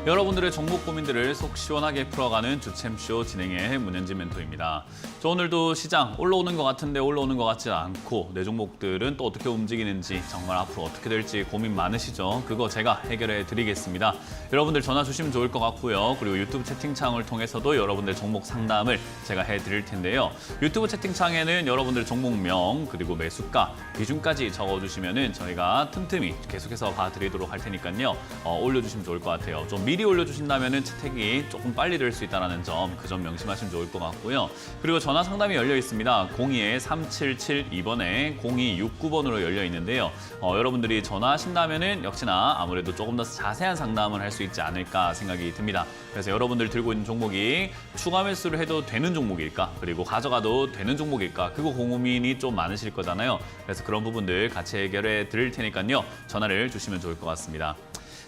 여러분들의 종목 고민들을 속 시원하게 풀어가는 주챔쇼 진행의 문현진 멘토입니다. 저 오늘도 시장 올라오는 것 같은데 올라오는 것 같지 않고 내 종목들은 또 어떻게 움직이는지 정말 앞으로 어떻게 될지 고민 많으시죠? 그거 제가 해결해 드리겠습니다. 여러분들 전화 주시면 좋을 것 같고요. 그리고 유튜브 채팅창을 통해서도 여러분들 종목 상담을 제가 해드릴 텐데요. 유튜브 채팅창에는 여러분들 종목명 그리고 매수가, 비중까지 적어주시면 저희가 틈틈이 계속해서 봐드리도록 할 테니까요. 올려주시면 좋을 것 같아요. 좀 미리 올려주신다면 채택이 조금 빨리 될 수 있다는 점, 그 점 명심하시면 좋을 것 같고요. 그리고 전화 상담이 열려 있습니다. 02-3772번에 0269번으로 열려 있는데요. 여러분들이 전화하신다면 역시나 아무래도 조금 더 자세한 상담을 할 수 있지 않을까 생각이 듭니다. 그래서 여러분들 들고 있는 종목이 추가 매수를 해도 되는 종목일까? 그리고 가져가도 되는 종목일까? 그거 고민이 좀 많으실 거잖아요. 그래서 그런 부분들 같이 해결해 드릴 테니까요. 전화를 주시면 좋을 것 같습니다.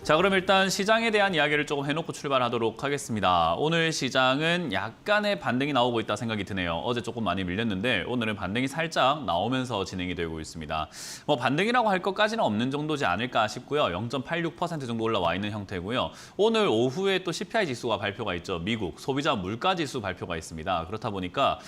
자, 그럼 일단 시장에 대한 이야기를 조금 해놓고 출발하도록 하겠습니다. 오늘 시장은 약간의 반등이 나오고 있다 생각이 드네요. 어제 조금 많이 밀렸는데 오늘은 반등이 살짝 나오면서 진행이 되고 있습니다. 뭐 반등이라고 할 것까지는 없는 정도지 않을까 싶고요. 0.86% 정도 올라와 있는 형태고요. 오늘 오후에 또 CPI 지수가 발표가 있죠. 미국 소비자 물가 지수 발표가 있습니다. 그렇다 보니까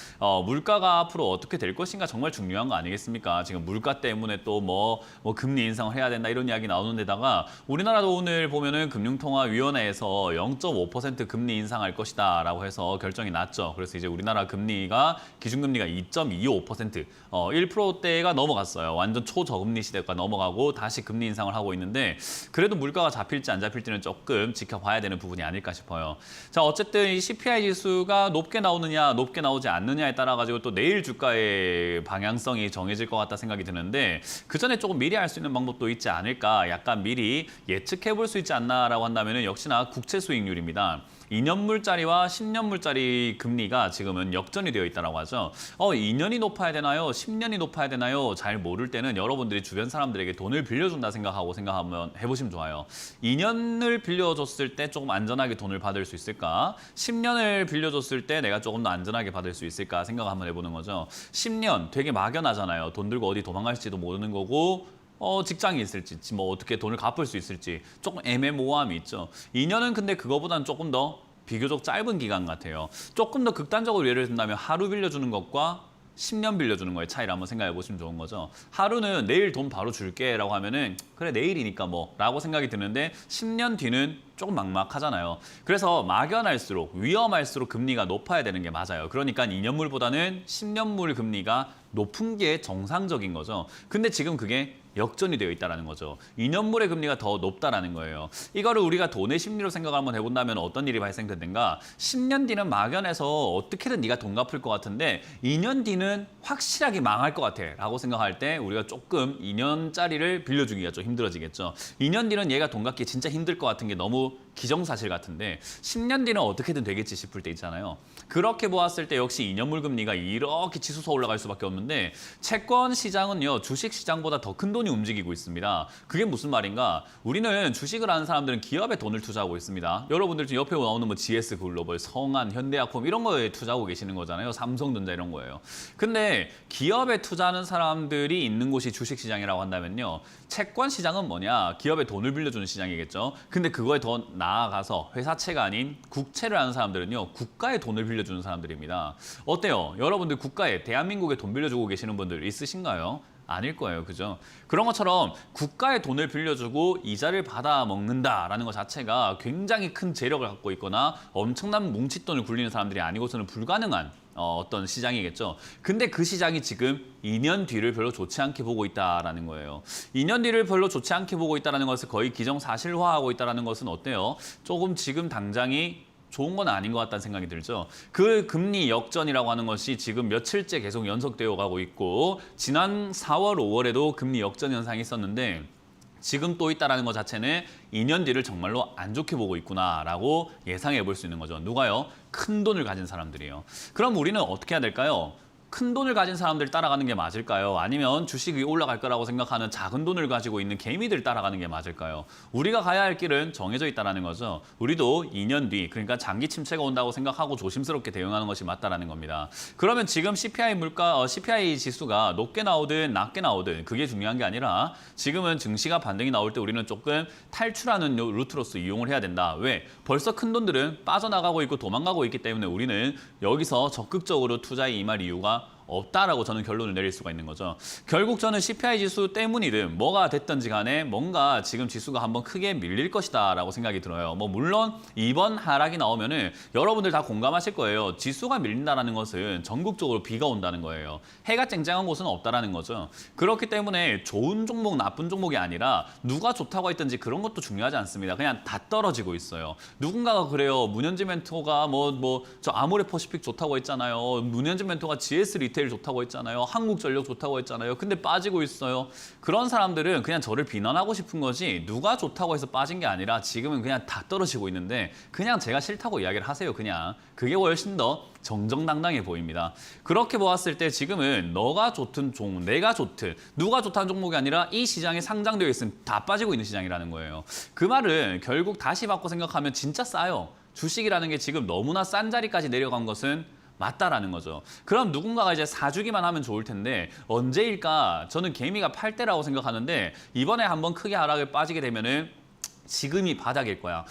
물가가 앞으로 어떻게 될 것인가 정말 중요한 거 아니겠습니까? 지금 물가 때문에 또 뭐 금리 인상을 해야 된다 이런 이야기 나오는 데다가 우리나라도 오늘 보면은 금융통화위원회에서 0.5% 금리 인상할 것이다라고 해서 결정이 났죠. 그래서 이제 우리나라 금리가 기준금리가 2.25%, 1%대가 넘어갔어요. 완전 초저금리 시대가 넘어가고 다시 금리 인상을 하고 있는데 그래도 물가가 잡힐지 안 잡힐지는 조금 지켜봐야 되는 부분이 아닐까 싶어요. 자, 어쨌든 이 CPI 지수가 높게 나오느냐, 높게 나오지 않느냐에 따라 가지고 또 내일 주가의 방향성이 정해질 것 같다 생각이 드는데 그 전에 조금 미리 할 수 있는 방법도 있지 않을까, 약간 미리 예측해 볼 수 있지 않나라고 한다면 역시나 국채 수익률입니다. 2년물짜리와 10년물짜리 금리가 지금은 역전이 되어 있다고 하죠. 2년이 높아야 되나요? 10년이 높아야 되나요? 잘 모를 때는 여러분들이 주변 사람들에게 돈을 빌려준다 생각하면 해보시면 좋아요. 2년을 빌려줬을 때 조금 안전하게 돈을 받을 수 있을까? 10년을 빌려줬을 때 내가 조금 더 안전하게 받을 수 있을까 생각 한번 해보는 거죠. 10년 되게 막연하잖아요. 돈 들고 어디 도망갈지도 모르는 거고 직장이 있을지, 뭐 어떻게 돈을 갚을 수 있을지 조금 애매모호함이 있죠. 2년은 근데 그거보다는 조금 더 비교적 짧은 기간 같아요. 조금 더 극단적으로 예를 든다면 하루 빌려주는 것과 10년 빌려주는 거의 차이를 한번 생각해 보시면 좋은 거죠. 하루는 내일 돈 바로 줄게 라고 하면은 그래 내일이니까 뭐 라고 생각이 드는데 10년 뒤는 조금 막막하잖아요. 그래서 막연할수록 위험할수록 금리가 높아야 되는 게 맞아요. 그러니까 2년물보다는 10년물 금리가 높은 게 정상적인 거죠. 근데 지금 그게 역전이 되어 있다는 거죠. 2년물의 금리가 더 높다라는 거예요. 이거를 우리가 돈의 심리로 생각을 한번 해본다면 어떤 일이 발생되는가? 10년 뒤는 막연해서 어떻게든 네가 돈 갚을 것 같은데 2년 뒤는 확실하게 망할 것 같아 라고 생각할 때 우리가 조금 2년짜리를 빌려주기가 좀 힘들어지겠죠. 2년 뒤는 얘가 돈 갚기 진짜 힘들 것 같은 게 너무 기정사실 같은데 10년 뒤는 어떻게든 되겠지 싶을 때 있잖아요. 그렇게 보았을 때 역시 2년물 금리가 이렇게 치솟아 올라갈 수밖에 없는데 채권 시장은요, 주식 시장보다 더 큰 돈이 움직이고 있습니다. 그게 무슨 말인가? 우리는 주식을 하는 사람들은 기업에 돈을 투자하고 있습니다. 여러분들 지금 옆에 나오는 뭐 GS 글로벌, 성한, 현대약품 이런 거에 투자하고 계시는 거잖아요. 삼성전자 이런 거예요. 근데 기업에 투자하는 사람들이 있는 곳이 주식 시장이라고 한다면요. 채권 시장은 뭐냐? 기업에 돈을 빌려주는 시장이겠죠. 근데 그거에 더 나아가서 회사채가 아닌 국채를 하는 사람들은요. 국가에 돈을 빌려주는 사람들입니다. 어때요? 여러분들 국가에 대한민국에 돈 빌려주고 계시는 분들 있으신가요? 아닐 거예요. 그죠? 그런 것처럼 국가에 돈을 빌려주고 이자를 받아 먹는다라는 것 자체가 굉장히 큰 재력을 갖고 있거나 엄청난 뭉칫돈을 굴리는 사람들이 아니고서는 불가능한 어떤 시장이겠죠. 근데 그 시장이 지금 2년 뒤를 별로 좋지 않게 보고 있다라는 거예요. 2년 뒤를 별로 좋지 않게 보고 있다는 것을 거의 기정사실화하고 있다는 것은 어때요? 조금 지금 당장이 좋은 건 아닌 것 같다는 생각이 들죠. 그 금리 역전이라고 하는 것이 지금 며칠째 계속 연속되어 가고 있고 지난 4월, 5월에도 금리 역전 현상이 있었는데 지금 또 있다는 것 자체는 2년 뒤를 정말로 안 좋게 보고 있구나라고 예상해 볼 수 있는 거죠. 누가요? 큰 돈을 가진 사람들이에요. 그럼 우리는 어떻게 해야 될까요? 큰 돈을 가진 사람들 따라가는 게 맞을까요? 아니면 주식이 올라갈 거라고 생각하는 작은 돈을 가지고 있는 개미들 따라가는 게 맞을까요? 우리가 가야 할 길은 정해져 있다는 거죠. 우리도 2년 뒤, 그러니까 장기 침체가 온다고 생각하고 조심스럽게 대응하는 것이 맞다는 겁니다. 그러면 지금 CPI 지수가 높게 나오든 낮게 나오든 그게 중요한 게 아니라 지금은 증시가 반등이 나올 때 우리는 조금 탈출하는 루트로서 이용을 해야 된다. 왜? 벌써 큰 돈들은 빠져나가고 있고 도망가고 있기 때문에 우리는 여기서 적극적으로 투자에 임할 이유가 없다라고 저는 결론을 내릴 수가 있는 거죠. 결국 저는 CPI 지수 때문이든 뭐가 됐든지 간에 뭔가 지금 지수가 한번 크게 밀릴 것이다라고 생각이 들어요. 뭐 물론 이번 하락이 나오면은 여러분들 다 공감하실 거예요. 지수가 밀린다는 것은 전국적으로 비가 온다는 거예요. 해가 쨍쨍한 곳은 없다라는 거죠. 그렇기 때문에 좋은 종목, 나쁜 종목이 아니라 누가 좋다고 했든지 그런 것도 중요하지 않습니다. 그냥 다 떨어지고 있어요. 누군가가 그래요. 문현지 멘토가 저 아모레퍼시픽 좋다고 했잖아요. 문현지 멘토가 GS 리테일 좋다고 했잖아요. 한국전력 좋다고 했잖아요. 근데 빠지고 있어요. 그런 사람들은 그냥 저를 비난하고 싶은 거지 누가 좋다고 해서 빠진 게 아니라 지금은 그냥 다 떨어지고 있는데 그냥 제가 싫다고 이야기를 하세요. 그냥 그게 훨씬 더 정정당당해 보입니다. 그렇게 보았을 때 지금은 너가 좋든 내가 좋든 누가 좋다는 종목이 아니라 이 시장에 상장되어 있으면 다 빠지고 있는 시장이라는 거예요. 그 말은 결국 다시 바꿔 생각하면 진짜 싸요. 주식이라는 게 지금 너무나 싼 자리까지 내려간 것은 맞다라는 거죠. 그럼 누군가가 이제 사주기만 하면 좋을 텐데 언제일까? 저는 개미가 팔 때라고 생각하는데 이번에 한번 크게 하락을 빠지게 되면은 지금이 바닥일 거야.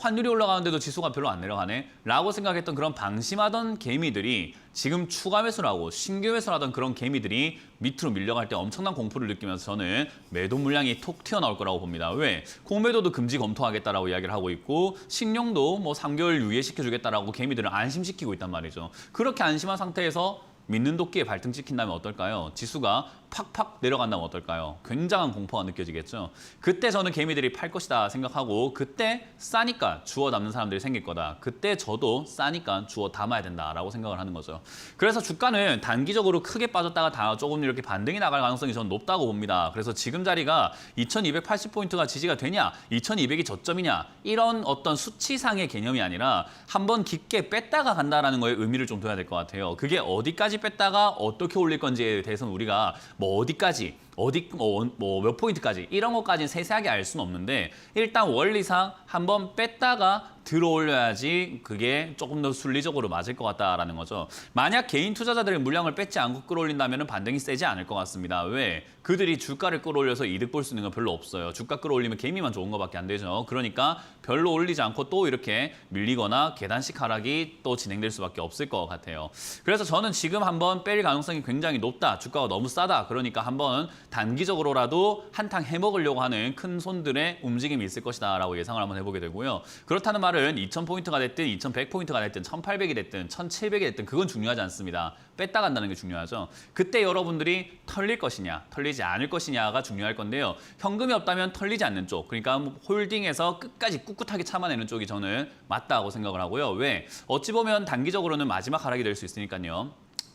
환율이 올라가는데도 지수가 별로 안 내려가네? 라고 생각했던 그런 방심하던 개미들이 지금 추가 매수를 하고 신규 매수를 하던 그런 개미들이 밑으로 밀려갈 때 엄청난 공포를 느끼면서 저는 매도 물량이 톡 튀어나올 거라고 봅니다. 왜? 공매도도 금지 검토하겠다라고 이야기를 하고 있고 신용도 3개월 유예시켜주겠다라고 개미들을 안심시키고 있단 말이죠. 그렇게 안심한 상태에서 믿는 도끼에 발등 찍힌다면 어떨까요? 지수가 팍팍 내려간다면 어떨까요? 굉장한 공포가 느껴지겠죠. 그때 저는 개미들이 팔 것이다 생각하고 그때 싸니까 주워 담는 사람들이 생길 거다. 그때 저도 싸니까 주워 담아야 된다라고 생각을 하는 거죠. 그래서 주가는 단기적으로 크게 빠졌다가 조금 이렇게 반등이 나갈 가능성이 저는 높다고 봅니다. 그래서 지금 자리가 2280포인트가 지지가 되냐, 2200이 저점이냐 이런 어떤 수치상의 개념이 아니라 한번 깊게 뺐다가 간다라는 거에 의미를 좀 둬야 될 것 같아요. 그게 어디까지 뺐다가 어떻게 올릴 건지에 대해서는 우리가 어디까지, 몇 포인트까지 이런 것까지는 세세하게 알 수는 없는데 일단 원리상 한번 뺐다가 들어 올려야지 그게 조금 더 순리적으로 맞을 것 같다라는 거죠. 만약 개인 투자자들의 물량을 뺏지 않고 끌어올린다면 반등이 세지 않을 것 같습니다. 왜? 그들이 주가를 끌어올려서 이득 볼 수 있는 건 별로 없어요. 주가 끌어올리면 개미만 좋은 것밖에 안 되죠. 그러니까 별로 올리지 않고 또 이렇게 밀리거나 계단식 하락이 또 진행될 수밖에 없을 것 같아요. 그래서 저는 지금 한번 뺄 가능성이 굉장히 높다. 주가가 너무 싸다. 그러니까 한번 단기적으로라도 한탕 해먹으려고 하는 큰 손들의 움직임이 있을 것이다 라고 예상을 한번 해보게 되고요. 그렇다는 말은 2000포인트가 됐든 2100포인트가 됐든 1800이 됐든 1700이 됐든 그건 중요하지 않습니다. 뺐다 간다는 게 중요하죠. 그때 여러분들이 털릴 것이냐 털리지 않을 것이냐가 중요할 건데요. 현금이 없다면 털리지 않는 쪽, 그러니까 홀딩해서 끝까지 꿋꿋하게 참아내는 쪽이 저는 맞다고 생각을 하고요. 왜? 어찌 보면 단기적으로는 마지막 하락이 될 수 있으니까요.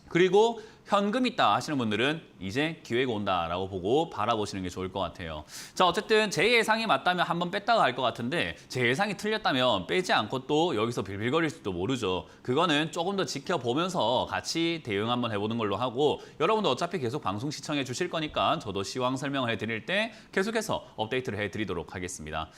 그리고 현금 있다 하시는 분들은 이제 기회가 온다라고 보고 바라보시는 게 좋을 것 같아요. 자, 어쨌든 제 예상이 맞다면 한번 뺐다가 갈 것 같은데 제 예상이 틀렸다면 빼지 않고 또 여기서 빌빌거릴 수도 모르죠. 그거는 조금 더 지켜보면서 같이 대응 한번 해보는 걸로 하고 여러분도 어차피 계속 방송 시청해 주실 거니까 저도 시황 설명을 해드릴 때 계속해서 업데이트를 해드리도록 하겠습니다.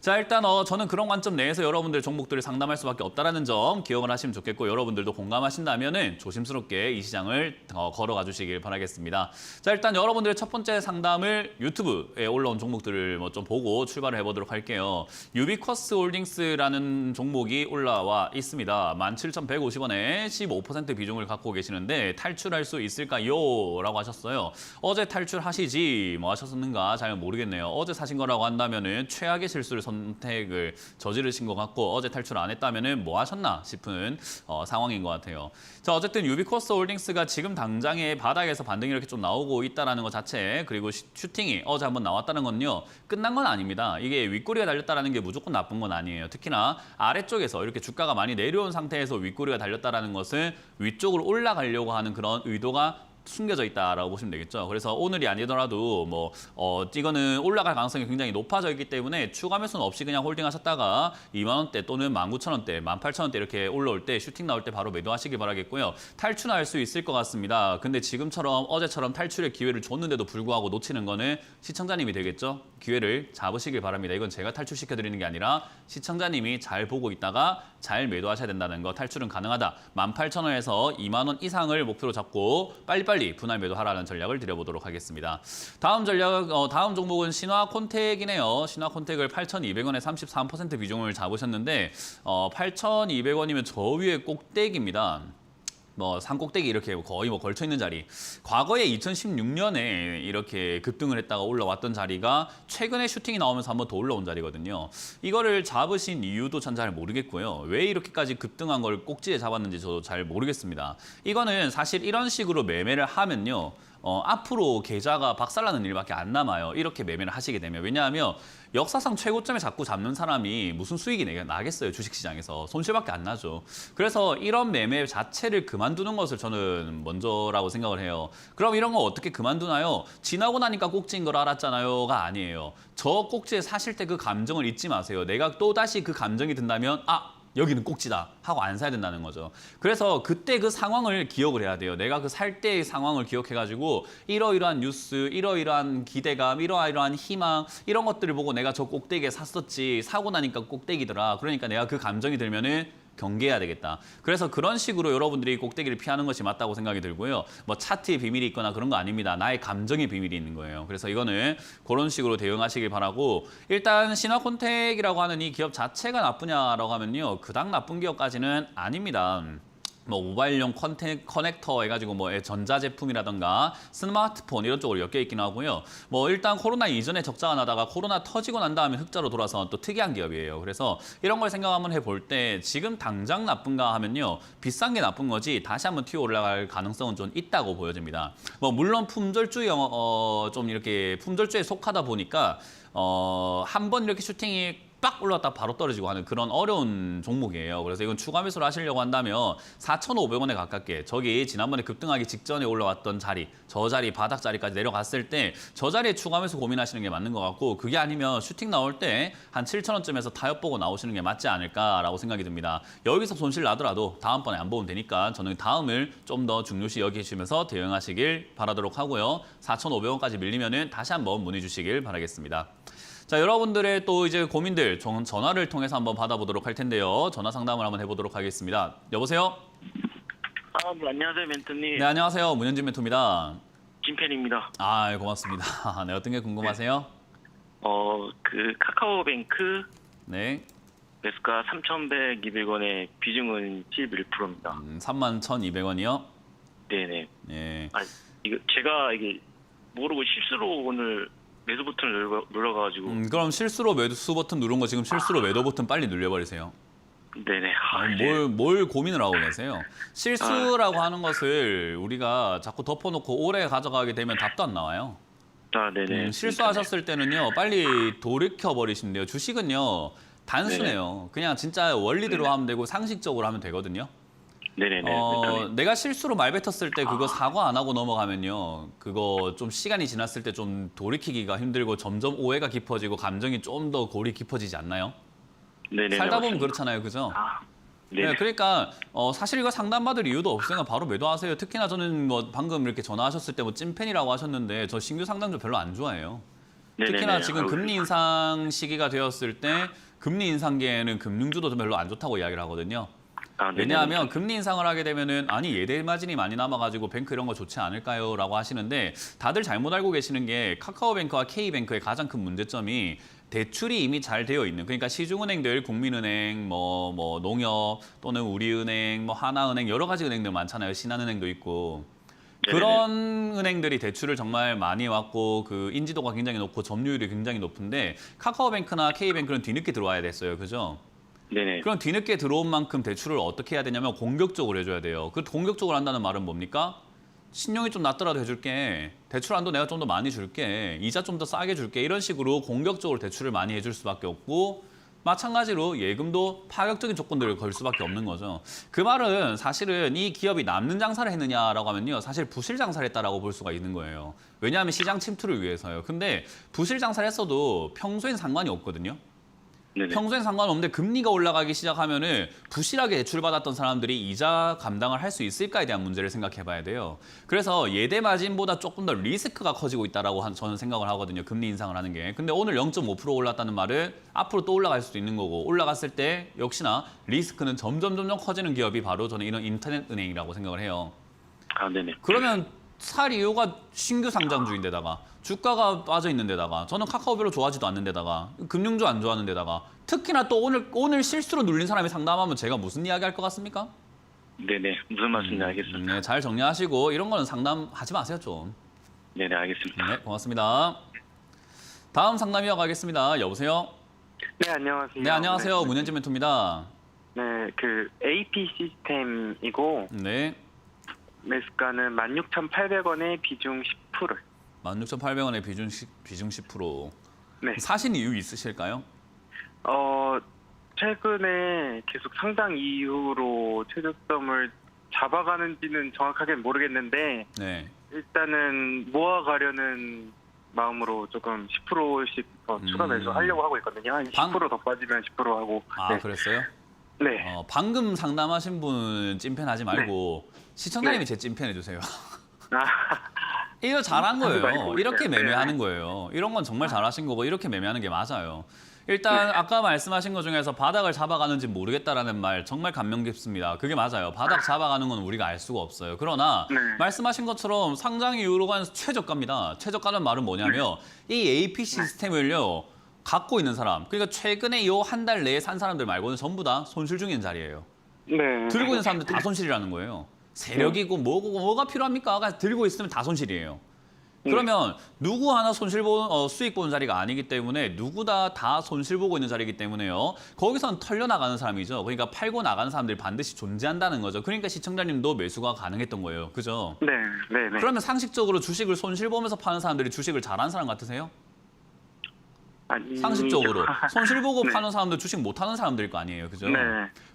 자, 일단 저는 그런 관점 내에서 여러분들 종목들을 상담할 수밖에 없다는 점 기억을 하시면 좋겠고 여러분들도 공감하신다면 조심스럽게 이 시장을 걸어가 주시길 바라겠습니다. 자, 일단 여러분들의 첫 번째 상담을 유튜브에 올라온 종목들을 좀 보고 출발을 해보도록 할게요. 유비쿼스 홀딩스라는 종목이 올라와 있습니다. 17,150원에 15% 비중을 갖고 계시는데 탈출할 수 있을까요? 라고 하셨어요. 어제 탈출하시지 뭐 하셨는가 잘 모르겠네요. 어제 사신 거라고 한다면은 최악의 실수를 선택을 저지르신 것 같고 어제 탈출 안 했다면은 뭐 하셨나 싶은 상황인 것 같아요. 자, 어쨌든 유비쿼스 홀딩스가 지금 당장의 바닥에서 반등이 이렇게 좀 나오고 있다는 것 자체 그리고 슈팅이 어제 한번 나왔다는 건요. 끝난 건 아닙니다. 이게 윗꼬리가 달렸다는 게 무조건 나쁜 건 아니에요. 특히나 아래쪽에서 이렇게 주가가 많이 내려온 상태에서 윗꼬리가 달렸다는 것은 위쪽으로 올라가려고 하는 그런 의도가 숨겨져 있다라고 보시면 되겠죠. 그래서 오늘이 아니더라도 뭐 이거는 올라갈 가능성이 굉장히 높아져 있기 때문에 추가 매수는 없이 그냥 홀딩하셨다가 2만 원대 또는 19,000원대, 18,000원대 이렇게 올라올 때 슈팅 나올 때 바로 매도하시길 바라겠고요. 탈출할 수 있을 것 같습니다. 근데 지금처럼 어제처럼 탈출의 기회를 줬는데도 불구하고 놓치는 거는 시청자님이 되겠죠. 기회를 잡으시길 바랍니다. 이건 제가 탈출시켜드리는 게 아니라 시청자님이 잘 보고 있다가 잘 매도하셔야 된다는 거. 탈출은 가능하다. 18,000원에서 2만 원 이상을 목표로 잡고 빨리빨리 분할 매도하라는 전략을 드려보도록 하겠습니다. 다음 전략, 다음 종목은 신화콘텍이네요. 신화콘텍을 8,200원에 33% 비중을 잡으셨는데 8,200원이면 저 위에 꼭대기입니다. 산꼭대기 이렇게 거의 걸쳐 있는 자리. 과거에 2016년에 이렇게 급등을 했다가 올라왔던 자리가 최근에 슈팅이 나오면서 한번 더 올라온 자리거든요. 이거를 잡으신 이유도 전 잘 모르겠고요. 왜 이렇게까지 급등한 걸 꼭지에 잡았는지 저도 잘 모르겠습니다. 이거는 사실 이런 식으로 매매를 하면요. 앞으로 계좌가 박살나는 일밖에 안 남아요. 이렇게 매매를 하시게 되면. 왜냐하면 역사상 최고점에 자꾸 잡는 사람이 무슨 수익이 나겠어요. 주식시장에서. 손실밖에 안 나죠. 그래서 이런 매매 자체를 그만두는 것을 저는 먼저라고 생각을 해요. 그럼 이런 거 어떻게 그만두나요? 지나고 나니까 꼭지인 걸 알았잖아요가 아니에요. 저 꼭지에 사실 때 그 감정을 잊지 마세요. 내가 또다시 그 감정이 든다면 여기는 꼭지다 하고 안 사야 된다는 거죠. 그래서 그때 그 상황을 기억을 해야 돼요. 내가 그 살 때의 상황을 기억해가지고 이러이러한 뉴스, 이러이러한 기대감, 이러이러한 희망 이런 것들을 보고 내가 저 꼭대기에 샀었지. 사고 나니까 꼭대기더라. 그러니까 내가 그 감정이 들면은 경계해야 되겠다. 그래서 그런 식으로 여러분들이 꼭대기를 피하는 것이 맞다고 생각이 들고요. 차트에 비밀이 있거나 그런 거 아닙니다. 나의 감정의 비밀이 있는 거예요. 그래서 이거는 그런 식으로 대응하시길 바라고 일단 신화콘텍이라고 하는 이 기업 자체가 나쁘냐라고 하면요. 그닥 나쁜 기업까지는 아닙니다. 모바일용 커넥터 해가지고 전자제품이라던가 스마트폰 이런 쪽으로 엮여 있긴 하고요. 일단 코로나 이전에 적자가 나다가 코로나 터지고 난 다음에 흑자로 돌아서 또 특이한 기업이에요. 그래서 이런 걸 생각 한번 해볼 때 지금 당장 나쁜가 하면요. 비싼 게 나쁜 거지 다시 한번 튀어 올라갈 가능성은 좀 있다고 보여집니다. 물론 품절주의 좀 이렇게 품절주에 속하다 보니까 한 번 이렇게 슈팅이 빡 올라왔다 바로 떨어지고 하는 그런 어려운 종목이에요. 그래서 이건 추가 매수를 하시려고 한다면 4,500원에 가깝게 저기 지난번에 급등하기 직전에 올라왔던 자리, 저 자리 바닥 자리까지 내려갔을 때 저 자리에 추가 매수 고민하시는 게 맞는 것 같고 그게 아니면 슈팅 나올 때 한 7,000원쯤에서 타협 보고 나오시는 게 맞지 않을까라고 생각이 듭니다. 여기서 손실 나더라도 다음번에 안 보면 되니까 저는 다음을 좀 더 중요시 여기시면서 대응하시길 바라도록 하고요. 4,500원까지 밀리면은 다시 한번 문의 주시길 바라겠습니다. 자, 여러분들의 또 이제 고민들 전화를 통해서 한번 받아보도록 할 텐데요. 전화 상담을 한번 해보도록 하겠습니다. 여보세요? 네, 안녕하세요, 멘토님. 네, 안녕하세요. 문현진 멘토입니다. 찐팬입니다. 고맙습니다. 네, 어떤 게 궁금하세요? 그 카카오뱅크 네. 매수가 3,100, 200원에 비중은 11%입니다. 31,200원이요? 네네. 네. 제가 모르고 실수로 오늘 매수 버튼을 눌러가지고. 그럼 실수로 매수 버튼 누른 거 지금 실수로 매도 버튼 빨리 눌려버리세요. 네네. 뭘 고민을 하고 계세요? 실수라고 하는 것을 우리가 자꾸 덮어놓고 오래 가져가게 되면 답도 안 나와요. 네네. 실수하셨을 때는요, 빨리 돌이켜버리시면 돼요. 주식은요, 단순해요. 네네. 그냥 진짜 원리대로 하면 되고 상식적으로 하면 되거든요. 네네네. 내가 실수로 말 뱉었을 때 그거 사과 안 하고 넘어가면요. 그거 좀 시간이 지났을 때 좀 돌이키기가 힘들고 점점 오해가 깊어지고 감정이 좀 더 골이 깊어지지 않나요? 네네. 살다 보면 그렇잖아요. 그죠? 네, 그러니까 사실 이거 상담받을 이유도 없으니까 바로 매도하세요. 특히나 저는 방금 이렇게 전화하셨을 때 찐팬이라고 하셨는데 저 신규 상담도 별로 안 좋아해요. 네네네. 특히나 지금 금리 인상 시기가 되었을 때 금리 인상기에는 금융주도 별로 안 좋다고 이야기를 하거든요. 왜냐하면 금리 인상을 하게 되면은 예대 마진이 많이 남아가지고 뱅크 이런 거 좋지 않을까요? 라고 하시는데 다들 잘못 알고 계시는 게 카카오뱅크와 K뱅크의 가장 큰 문제점이 대출이 이미 잘 되어 있는 그러니까 시중은행들 국민은행 농협 또는 우리은행 하나은행 여러 가지 은행들 많잖아요. 신한은행도 있고 그런 은행들이 대출을 정말 많이 왔고 그 인지도가 굉장히 높고 점유율이 굉장히 높은데 카카오뱅크나 K뱅크는 뒤늦게 들어와야 됐어요. 그죠? 네네. 그럼 뒤늦게 들어온 만큼 대출을 어떻게 해야 되냐면 공격적으로 해줘야 돼요. 그 공격적으로 한다는 말은 뭡니까? 신용이 좀 낮더라도 해줄게. 대출 한도 내가 좀 더 많이 줄게. 이자 좀 더 싸게 줄게. 이런 식으로 공격적으로 대출을 많이 해줄 수밖에 없고 마찬가지로 예금도 파격적인 조건들을 걸 수밖에 없는 거죠. 그 말은 사실은 이 기업이 남는 장사를 했느냐라고 하면요. 사실 부실 장사를 했다라고 볼 수가 있는 거예요. 왜냐하면 시장 침투를 위해서요. 근데 부실 장사를 했어도 평소엔 상관이 없거든요. 네네. 평소엔 상관없는데 금리가 올라가기 시작하면은 부실하게 대출받았던 사람들이 이자 감당을 할 수 있을까에 대한 문제를 생각해 봐야 돼요. 그래서 예대 마진보다 조금 더 리스크가 커지고 있다라고 저는 생각을 하거든요. 금리 인상을 하는 게. 근데 오늘 0.5% 올랐다는 말은 앞으로 또 올라갈 수도 있는 거고 올라갔을 때 역시나 리스크는 점점 커지는 기업이 바로 저는 이런 인터넷 은행이라고 생각을 해요. 아, 네네. 그러면 살 이유가 신규 상장주인데다가 주가가 빠져 있는 데다가 저는 카카오 별로 좋아하지도 않는 데다가 금융주 안 좋아하는 데다가 특히나 또 오늘 실수로 눌린 사람이 상담하면 제가 무슨 이야기 할 것 같습니까? 네네. 무슨 말씀인지 알겠습니다. 네, 잘 정리하시고 이런 거는 상담하지 마세요 좀. 네네, 알겠습니다. 네, 고맙습니다. 다음 상담 이어가겠습니다. 여보세요? 네, 안녕하세요. 네, 안녕하세요. 문현진 멘토입니다. 네, 그 AP 시스템이고 네, 매수가는 16,800원에 비중 10%. 16,800원의 비중 10%. 네. 사신 이유 있으실까요? 최근에 계속 상당 이후로 최저점을 잡아가는지는 정확하게 모르겠는데 네. 일단은 모아가려는 마음으로 조금 10%씩 더 추가 매수하려고 하고 있거든요. 한 10%더 빠지면 10% 하고. 아, 네. 그랬어요? 네. 방금 상담하신 분 찐팬하지 말고 시청자님이 네. 제 찐팬 해주세요. 아, 이거 잘한 거예요. 말고 이렇게 있어요. 매매하는 네. 거예요. 이런 건 정말 잘하신 거고 이렇게 매매하는 게 맞아요. 일단 아까 말씀하신 것 중에서 바닥을 잡아가는지 모르겠다라는 말 정말 감명 깊습니다. 그게 맞아요. 바닥 잡아가는 건 우리가 알 수가 없어요. 그러나 네. 말씀하신 것처럼 상장 이후로 간 최저가입니다. 최저가는 말은 뭐냐면 이 AP 시스템을요. 갖고 있는 사람, 그러니까 최근에 요 한 달 내에 산 사람들 말고는 전부 다 손실 중인 자리예요. 네. 들고 있는 사람들 다 손실이라는 거예요. 세력이고 뭐가 필요합니까? 들고 있으면 다 손실이에요. 그러면 누구 하나 수익 보는 자리가 아니기 때문에 누구 다 손실 보고 있는 자리이기 때문에요. 거기선 털려 나가는 사람이죠. 그러니까 팔고 나가는 사람들이 반드시 존재한다는 거죠. 그러니까 시청자님도 매수가 가능했던 거예요. 그죠? 네, 네, 네. 그러면 상식적으로 주식을 손실 보면서 파는 사람들이 주식을 잘하는 사람 같으세요? 상식적으로 손실 보고 네. 파는 사람들 주식 못하는 사람들일 거 아니에요, 그죠? 네.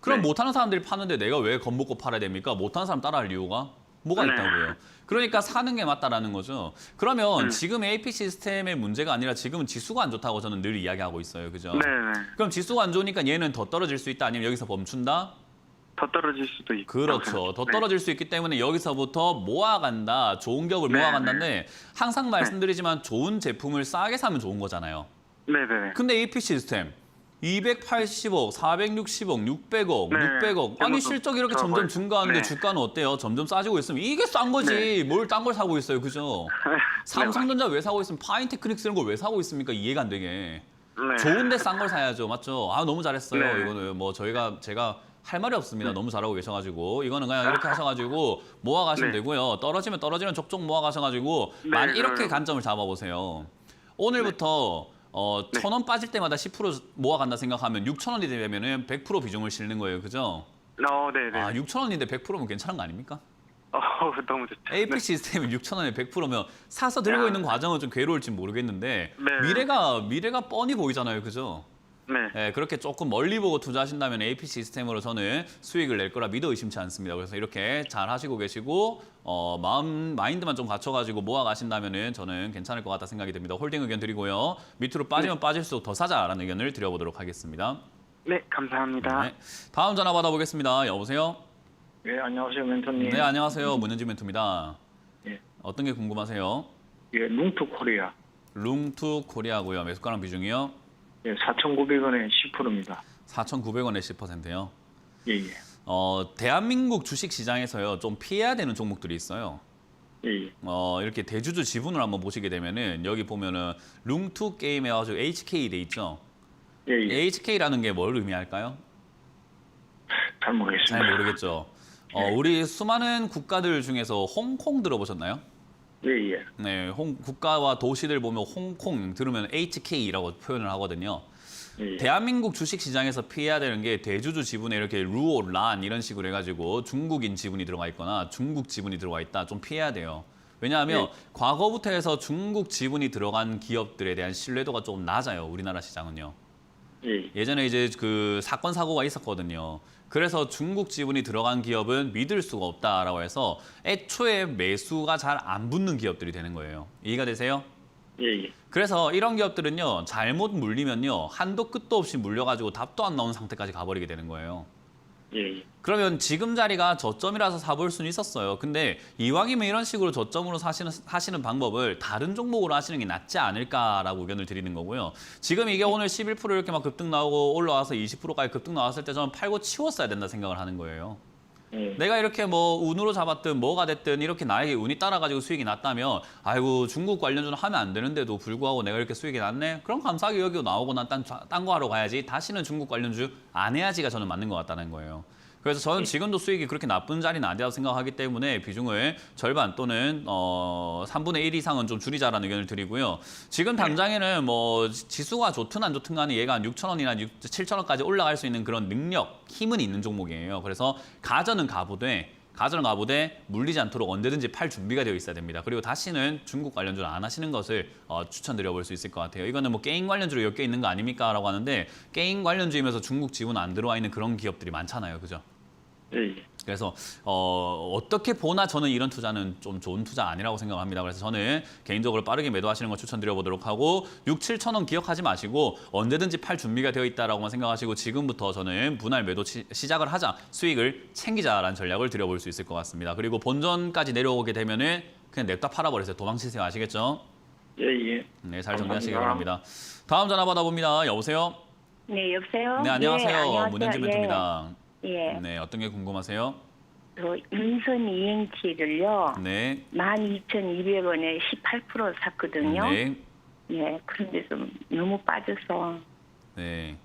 그럼 네. 못하는 사람들이 파는데 내가 왜 겁먹고 팔아야 됩니까? 못하는 사람 따라할 이유가 뭐가 네. 있다고요? 그러니까 사는 게 맞다라는 거죠. 그러면 지금 AP 시스템의 문제가 아니라 지금은 지수가 안 좋다고 저는 늘 이야기하고 있어요, 그죠? 네, 네. 그럼 지수가 안 좋으니까 얘는 더 떨어질 수 있다, 아니면 여기서 멈춘다? 더 떨어질 수도 있고. 그렇죠. 더 떨어질 수 있기 때문에 여기서부터 모아간다, 좋은 기업을 네, 모아간다인데 항상 말씀드리지만 좋은 제품을 싸게 사면 좋은 거잖아요. 네, 네. 근데 AP 시스템 280억, 460억, 600억, 네. 600억. 아니 실적 이렇게 점점 저거요. 증가하는데 네. 주가는 어때요? 점점 싸지고 있으면 이게 싼 거지. 네. 뭘 딴 걸 사고 있어요, 그죠? 삼성전자 왜 사고 있으면 파인테크닉스 이런 걸 왜 사고 있습니까? 이해가 안 되게. 네. 좋은데 싼 걸 사야죠, 맞죠? 아 너무 잘했어요. 네. 이거는 뭐 제가 할 말이 없습니다. 너무 잘하고 계셔가지고 이거는 그냥 이렇게 하셔가지고 모아가시면 네. 되고요. 떨어지면 족족 모아가셔가지고 네, 이렇게 그래요. 관점을 잡아보세요. 오늘부터 1,000원 빠질 때마다 10% 모아간다 생각하면 6,000원이 되면은 100% 비중을 실는 거예요, 그죠? 네, 네. 6,000원인데 100%면 괜찮은 거 아닙니까? 너무 좋죠. AP 시스템이 6,000원에 100%면 사서 들고 있는 과정은 좀 괴로울지 모르겠는데 네. 미래가 뻔히 보이잖아요, 그죠? 네. 네, 그렇게 조금 멀리 보고 투자하신다면 AP 시스템으로 저는 수익을 낼 거라 믿어 의심치 않습니다. 그래서 이렇게 잘 하시고 계시고 마인드만 좀 갖춰가지고 모아 가신다면은 저는 괜찮을 것 같다 생각이 듭니다. 홀딩 의견 드리고요. 밑으로 빠지면 빠질수록 더 사자라는 의견을 드려보도록 하겠습니다. 네, 감사합니다. 네, 다음 전화 받아보겠습니다. 여보세요? 네, 안녕하세요, 멘토님. 네, 안녕하세요. 문현진 멘토입니다. 예. 어떤 게 궁금하세요? 예, 룽투 코리아. 룽투 코리아고요. 매수가랑 비중이요? 예, 4,900원에 10%입니다. 4,900원에 10%요. 예, 예. 대한민국 주식 시장에서요. 좀 피해야 되는 종목들이 있어요. 예, 예. 이렇게 대주주 지분을 한번 보시게 되면은 여기 보면은 룽투 게임에 가지고 HK 돼 있죠. 예, 예. HK라는 게 뭘 의미할까요? 잘 모르겠습니다. 잘 모르겠죠. 우리 수많은 국가들 중에서 홍콩 들어보셨나요? 예, 예. 네, 국가와 도시들 보면 홍콩 들으면 HK라고 표현을 하거든요. 예, 예. 대한민국 주식 시장에서 피해야 되는 게 대주주 지분에 이렇게 루오, 란 이런 식으로 해가지고 중국인 지분이 들어가 있거나 중국 지분이 들어가 있다. 좀 피해야 돼요. 왜냐하면 과거부터 해서 중국 지분이 들어간 기업들에 대한 신뢰도가 조금 낮아요. 우리나라 시장은요. 예. 예전에 이제 그 사건 사고가 있었거든요. 그래서 중국 지분이 들어간 기업은 믿을 수가 없다라고 해서 애초에 매수가 잘 안 붙는 기업들이 되는 거예요. 이해가 되세요? 예, 예. 그래서 이런 기업들은요, 잘못 물리면요, 한도 끝도 없이 물려가지고 답도 안 나오는 상태까지 가버리게 되는 거예요. 예, 예. 그러면 지금 자리가 저점이라서 사볼 수는 있었어요. 근데 이왕이면 이런 식으로 저점으로 사시는 방법을 다른 종목으로 하시는 게 낫지 않을까라고 의견을 드리는 거고요. 지금 이게 오늘 11% 이렇게 막 급등 나오고 올라와서 20%까지 급등 나왔을 때 저는 팔고 치웠어야 된다 생각을 하는 거예요. 내가 이렇게 뭐 운으로 잡았든 뭐가 됐든 이렇게 나에게 운이 따라가지고 수익이 났다면 아이고 중국 관련주는 하면 안 되는데도 불구하고 내가 이렇게 수익이 났네? 그럼 감사하게 여기 나오고 난 딴 거 하러 가야지. 다시는 중국 관련주 안 해야지가 저는 맞는 것 같다는 거예요. 그래서 저는 지금도 수익이 그렇게 나쁜 자리는 아니라고 생각하기 때문에 비중을 절반 또는 3분의 1 이상은 좀 줄이자라는 의견을 드리고요. 지금 당장에는 뭐 지수가 좋든 안 좋든 간에 얘가 한 6,000원이나 7,000원까지 올라갈 수 있는 그런 능력, 힘은 있는 종목이에요. 그래서 가전은 가보되 물리지 않도록 언제든지 팔 준비가 되어 있어야 됩니다. 그리고 다시는 중국 관련주를 안 하시는 것을 추천드려볼 수 있을 것 같아요. 이거는 뭐 게임 관련주로 엮여 있는 거 아닙니까? 라고 하는데 게임 관련주이면서 중국 지분 안 들어와 있는 그런 기업들이 많잖아요. 그죠? 예, 예. 그래서 어떻게 보나 저는 이런 투자는 좀 좋은 투자 아니라고 생각합니다. 그래서 저는 개인적으로 빠르게 매도하시는 거 추천드려보도록 하고 6-7천 원 기억하지 마시고 언제든지 팔 준비가 되어 있다라고만 생각하시고 지금부터 저는 분할 매도 시작을 하자, 수익을 챙기자라는 전략을 드려볼 수 있을 것 같습니다. 그리고 본전까지 내려오게 되면은 그냥 냅다 팔아버리세요. 도망치세요. 아시겠죠? 예, 예. 네, 잘 정리하시기 바랍니다. 다음 전화 받아봅니다. 여보세요? 네, 여보세요? 네, 안녕하세요. 안녕하세요. 문현진 멘토입니다. 예. 네, 어떤 게 궁금하세요? 인선 ENT를요. 네. 12,200원에 18% 샀거든요. 네. 예, 그런데 좀 너무 빠져서. 네.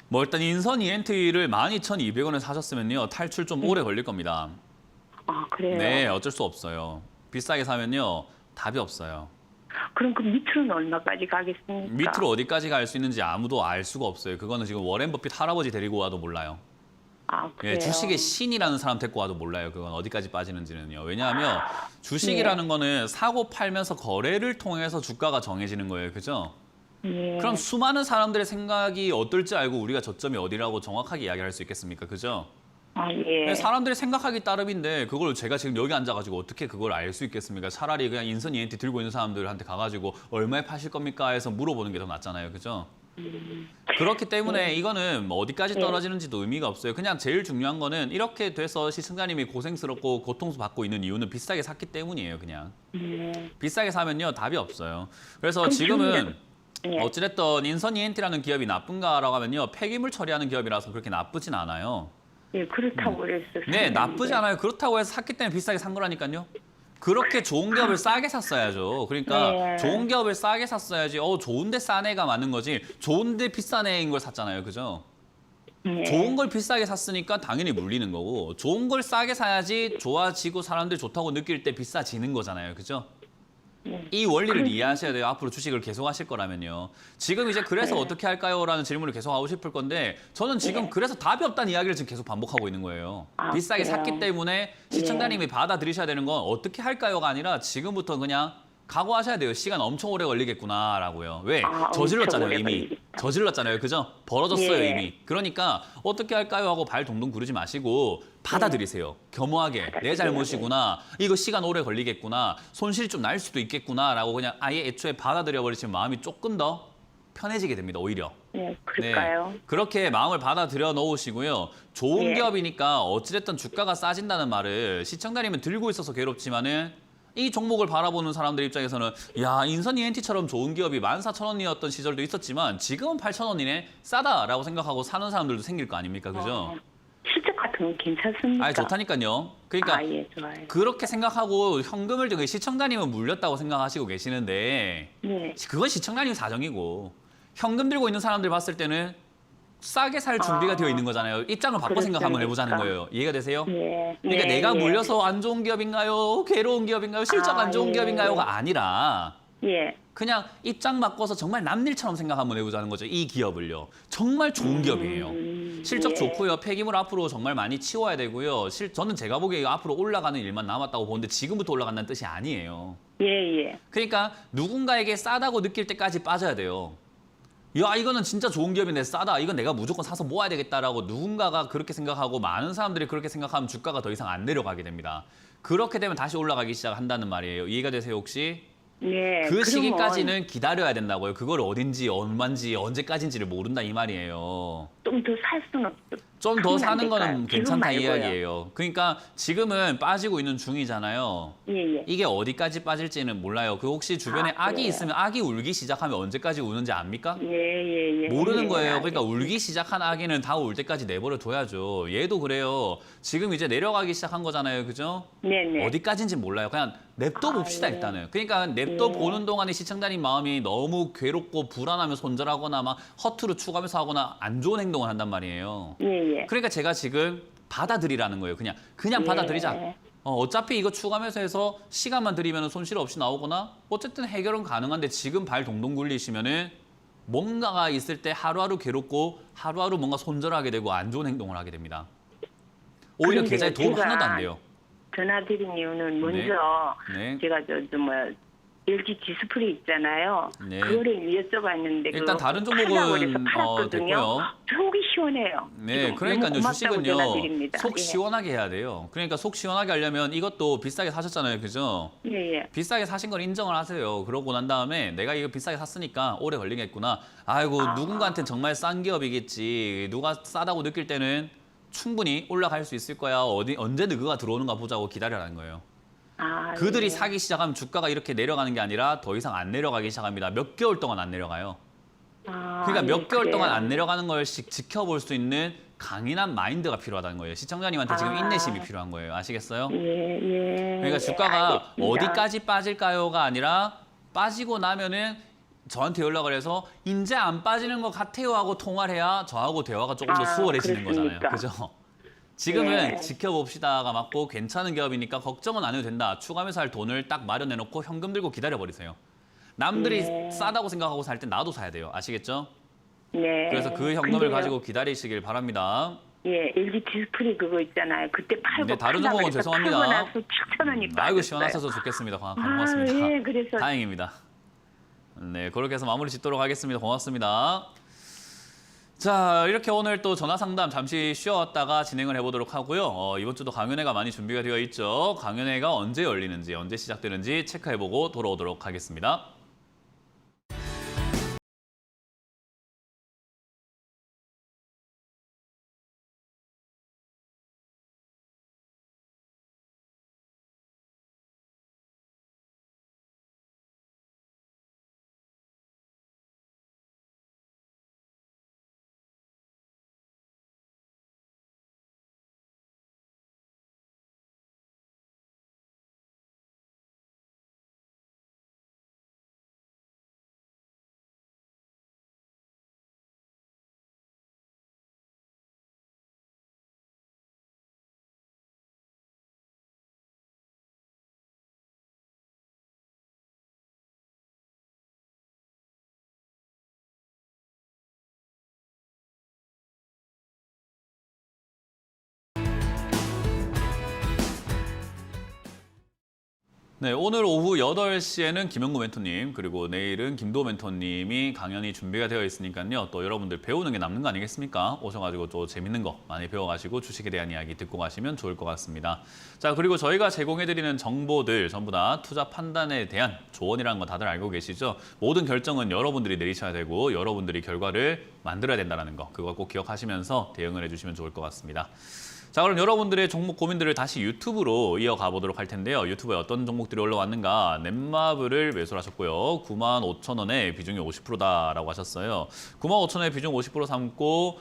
뭐 일단 인선 ENT를 12,200원에 사셨으면요. 탈출 좀 오래 걸릴 겁니다. 아, 그래요? 네, 어쩔 수 없어요. 비싸게 사면요. 답이 없어요. 그럼 그 밑으로는 얼마까지 가겠습니까? 밑으로 어디까지 갈 수 있는지 아무도 알 수가 없어요. 그거는 지금 워렌 버핏 할아버지 데리고 와도 몰라요. 아, 그래요? 예, 주식의 신이라는 사람 데리고 와도 몰라요. 그건 어디까지 빠지는지는요. 왜냐하면 주식이라는 거는 사고 팔면서 거래를 통해서 주가가 정해지는 거예요. 그죠? 예. 그럼 수많은 사람들의 생각이 어떨지 알고 우리가 저점이 어디라고 정확하게 이야기할 수 있겠습니까? 그죠? 아, 예. 사람들이 생각하기 따름인데 그걸 제가 지금 여기 앉아가지고 어떻게 그걸 알 수 있겠습니까? 차라리 그냥 인선 ENT 들고 있는 사람들한테 가가지고 얼마에 파실 겁니까? 해서 물어보는 게 더 낫잖아요. 그죠? 그렇기 때문에 이거는 뭐 어디까지 떨어지는지도 의미가 없어요. 그냥 제일 중요한 거는 이렇게 돼서 시청자님이 고생스럽고 고통받고 있는 이유는 비싸게 샀기 때문이에요. 그냥. 비싸게 사면요. 답이 없어요. 그래서 지금은 예. 어찌됐든 인선 ENT라는 기업이 나쁜가라고 하면요. 폐기물 처리하는 기업이라서 그렇게 나쁘진 않아요. 예, 그렇다고 그랬었어요. 네, 나쁘지 않아요. 그렇다고 해서 샀기 때문에 비싸게 산 거라니까요. 그렇게 좋은 기업을 싸게 샀어야죠. 그러니까 네. 좋은 기업을 싸게 샀어야지. 좋은데 싼 애가 많은 거지. 좋은데 비싼 애인 걸 샀잖아요. 그죠? 예. 좋은 걸 비싸게 샀으니까 당연히 물리는 거고 좋은 걸 싸게 사야지 좋아지고 사람들이 좋다고 느낄 때 비싸지는 거잖아요. 그죠? 이 원리를 이해하셔야 돼요. 앞으로 주식을 계속 하실 거라면요. 지금 이제 그래서 어떻게 할까요? 라는 질문을 계속 하고 싶을 건데 저는 지금 그래서 답이 없다는 이야기를 지금 계속 반복하고 있는 거예요. 아, 비싸게 그래요? 샀기 때문에 시청자님이 받아들이셔야 되는 건 어떻게 할까요가 아니라 지금부터 그냥 각오하셔야 돼요. 시간 엄청 오래 걸리겠구나라고요. 왜? 아, 저질렀잖아요, 엄청 오래 이미. 걸리겠다. 저질렀잖아요. 그죠? 벌어졌어요, 예. 이미. 그러니까 어떻게 할까요? 하고 발 동동 구르지 마시고 받아들이세요. 겸허하게. 내 잘못이구나. 이거 시간 오래 걸리겠구나. 손실이 좀 날 수도 있겠구나라고 그냥 아예 애초에 받아들여 버리시면 마음이 조금 더 편해지게 됩니다, 오히려. 예, 그럴까요? 네. 그렇게 마음을 받아들여 놓으시고요. 좋은 예. 기업이니까 어찌됐든 주가가 싸진다는 말을 시청자님은 들고 있어서 괴롭지만은 이 종목을 바라보는 사람들 입장에서는 야, 인선 ENT처럼 좋은 기업이 14,000원이었던 시절도 있었지만 지금은 8,000원이네. 싸다라고 생각하고 사는 사람들도 생길 거 아닙니까? 그죠? 실적 같은 건 괜찮습니까? 아, 좋다니까요. 그러니까 아, 예, 좋아요. 그렇게 생각하고 현금을 좀 시청자님은 물렸다고 생각하시고 계시는데 예. 그건 시청자님 사정이고 현금 들고 있는 사람들 봤을 때는 싸게 살 준비가 되어 있는 거잖아요. 입장을 바꿔 생각 한번 해보자는 거예요. 이해가 되세요? 예. 그러니까 예, 내가 예. 물려서 안 좋은 기업인가요? 괴로운 기업인가요? 실적 안 좋은 예. 기업인가요가 아니라 예. 그냥 입장 바꿔서 정말 남일처럼 생각 한번 해보자는 거죠. 이 기업을요. 정말 좋은 기업이에요. 실적 예. 좋고요. 폐기물 앞으로 정말 많이 치워야 되고요. 저는 제가 보기에 앞으로 올라가는 일만 남았다고 보는데 지금부터 올라간다는 뜻이 아니에요. 예, 예. 그러니까 누군가에게 싸다고 느낄 때까지 빠져야 돼요. 야, 이거는 진짜 좋은 기업인데 싸다. 이건 내가 무조건 사서 모아야 되겠다라고 누군가가 그렇게 생각하고 많은 사람들이 그렇게 생각하면 주가가 더 이상 안 내려가게 됩니다. 그렇게 되면 다시 올라가기 시작한다는 말이에요. 이해가 되세요, 혹시? 네. 그 시기까지는 기다려야 된다고요. 그걸 어딘지, 얼마인지, 언제까지인지를 모른다 이 말이에요. 좀 더 살 수는 없어. 좀 더 사는 될까요? 거는 지금 괜찮다 말고요. 이야기예요. 그러니까 지금은 빠지고 있는 중이잖아요. 예. 이게 어디까지 빠질지는 몰라요. 그 혹시 주변에 아, 악이 그래요? 있으면 악이 울기 시작하면 언제까지 우는지 압니까? 예. 모르는 예, 거예요. 그러니까 알겠습니다. 울기 시작한 아기는 다 울 때까지 내버려 둬야죠. 얘도 그래요. 지금 이제 내려가기 시작한 거잖아요. 그죠? 네네. 어디까지인지 몰라요. 그냥 냅둬 봅시다 예. 일단은. 그러니까 냅둬 예. 보는 동안에 시청자님 마음이 너무 괴롭고 불안하며 손절하거나 막 허투루 추가하면서 하거나 안 좋은 행동을 한단 말이에요. 예. 그러니까 제가 지금 받아들이라는 거예요. 그냥 예. 받아들이자. 어차피 이거 추가하면서 해서 시간만 들이면 손실 없이 나오거나 어쨌든 해결은 가능한데 지금 발 동동 굴리시면은 뭔가가 있을 때 하루하루 괴롭고 하루하루 뭔가 손절하게 되고 안 좋은 행동을 하게 됩니다. 오히려 그런데요, 계좌에 도움 제가 하나도 안 돼요. 전화드린 이유는 먼저 네. 제가 LG 디스플레이 있잖아요. 네. 그거를 여쭤봤는데 일단 그거 다른 팔라고 종목은 그래서 팔았거든요. 됐고요. 속이 시원해요. 네, 지금 그러니까요. 너무 고맙다고 주식은요. 전화드립니다. 속 예. 시원하게 해야 돼요. 그러니까 속 시원하게 하려면 이것도 비싸게 사셨잖아요. 그죠? 예. 비싸게 사신 걸 인정을 하세요. 그러고 난 다음에 내가 이거 비싸게 샀으니까 오래 걸리겠구나. 아이고 누군가한테는 정말 싼 기업이겠지. 누가 싸다고 느낄 때는 충분히 올라갈 수 있을 거야. 언제 너가 들어오는가 보자고 기다려라는 거예요. 그들이 예. 사기 시작하면 주가가 이렇게 내려가는 게 아니라 더 이상 안 내려가기 시작합니다. 몇 개월 동안 안 내려가요. 그러니까 몇 개월 동안 안 내려가는 걸 지켜볼 수 있는 강인한 마인드가 필요하다는 거예요. 시청자님한테 지금 인내심이 필요한 거예요. 아시겠어요? 예. 그러니까 주가가 알겠습니다. 어디까지 빠질까요가 아니라 빠지고 나면은 저한테 연락을 해서 이제 안 빠지는 것 같아요 하고 통화를 해야 저하고 대화가 조금 더 수월해지는 거잖아요. 그렇습니까? 그죠? 지금은 네. 지켜봅시다가 맞고 괜찮은 기업이니까 걱정은 안 해도 된다. 추가하면서 할 돈을 딱 마련해놓고 현금 들고 기다려버리세요. 남들이 네. 싸다고 생각하고 살 때 나도 사야 돼요. 아시겠죠? 네. 그래서 그 현금을 근데요, 가지고 기다리시길 바랍니다. 예, LG 디스플레이 그거 있잖아요. 그때 팔고 네, 다른 팔다가 종목은 그래서 죄송합니다. 팔고 나서 7,000원이 빠졌어요. 아이고 시원하셔서 좋겠습니다. 고맙습니다. 예, 그래서 다행입니다. 네, 그렇게 해서 마무리 짓도록 하겠습니다. 고맙습니다. 자, 이렇게 오늘 또 전화 상담 잠시 쉬었다가 진행을 해보도록 하고요. 이번 주도 강연회가 많이 준비가 되어 있죠. 강연회가 언제 열리는지, 언제 시작되는지 체크해보고 돌아오도록 하겠습니다. 네, 오늘 오후 8시에는 김영구 멘토님, 그리고 내일은 김도 멘토님이 강연이 준비가 되어 있으니까요. 또 여러분들 배우는 게 남는 거 아니겠습니까? 오셔가지고 또 재밌는 거 많이 배워가시고 주식에 대한 이야기 듣고 가시면 좋을 것 같습니다. 자, 그리고 저희가 제공해드리는 정보들 전부 다 투자 판단에 대한 조언이라는 거 다들 알고 계시죠? 모든 결정은 여러분들이 내리셔야 되고 여러분들이 결과를 만들어야 된다는 거, 그거 꼭 기억하시면서 대응을 해주시면 좋을 것 같습니다. 자, 그럼 여러분들의 종목 고민들을 다시 유튜브로 이어가 보도록 할 텐데요. 유튜브에 어떤 종목들이 올라왔는가. 넷마블을 매수를 하셨고요. 95,000원에 비중이 50%다라고 하셨어요. 95,000원에 비중 50% 삼고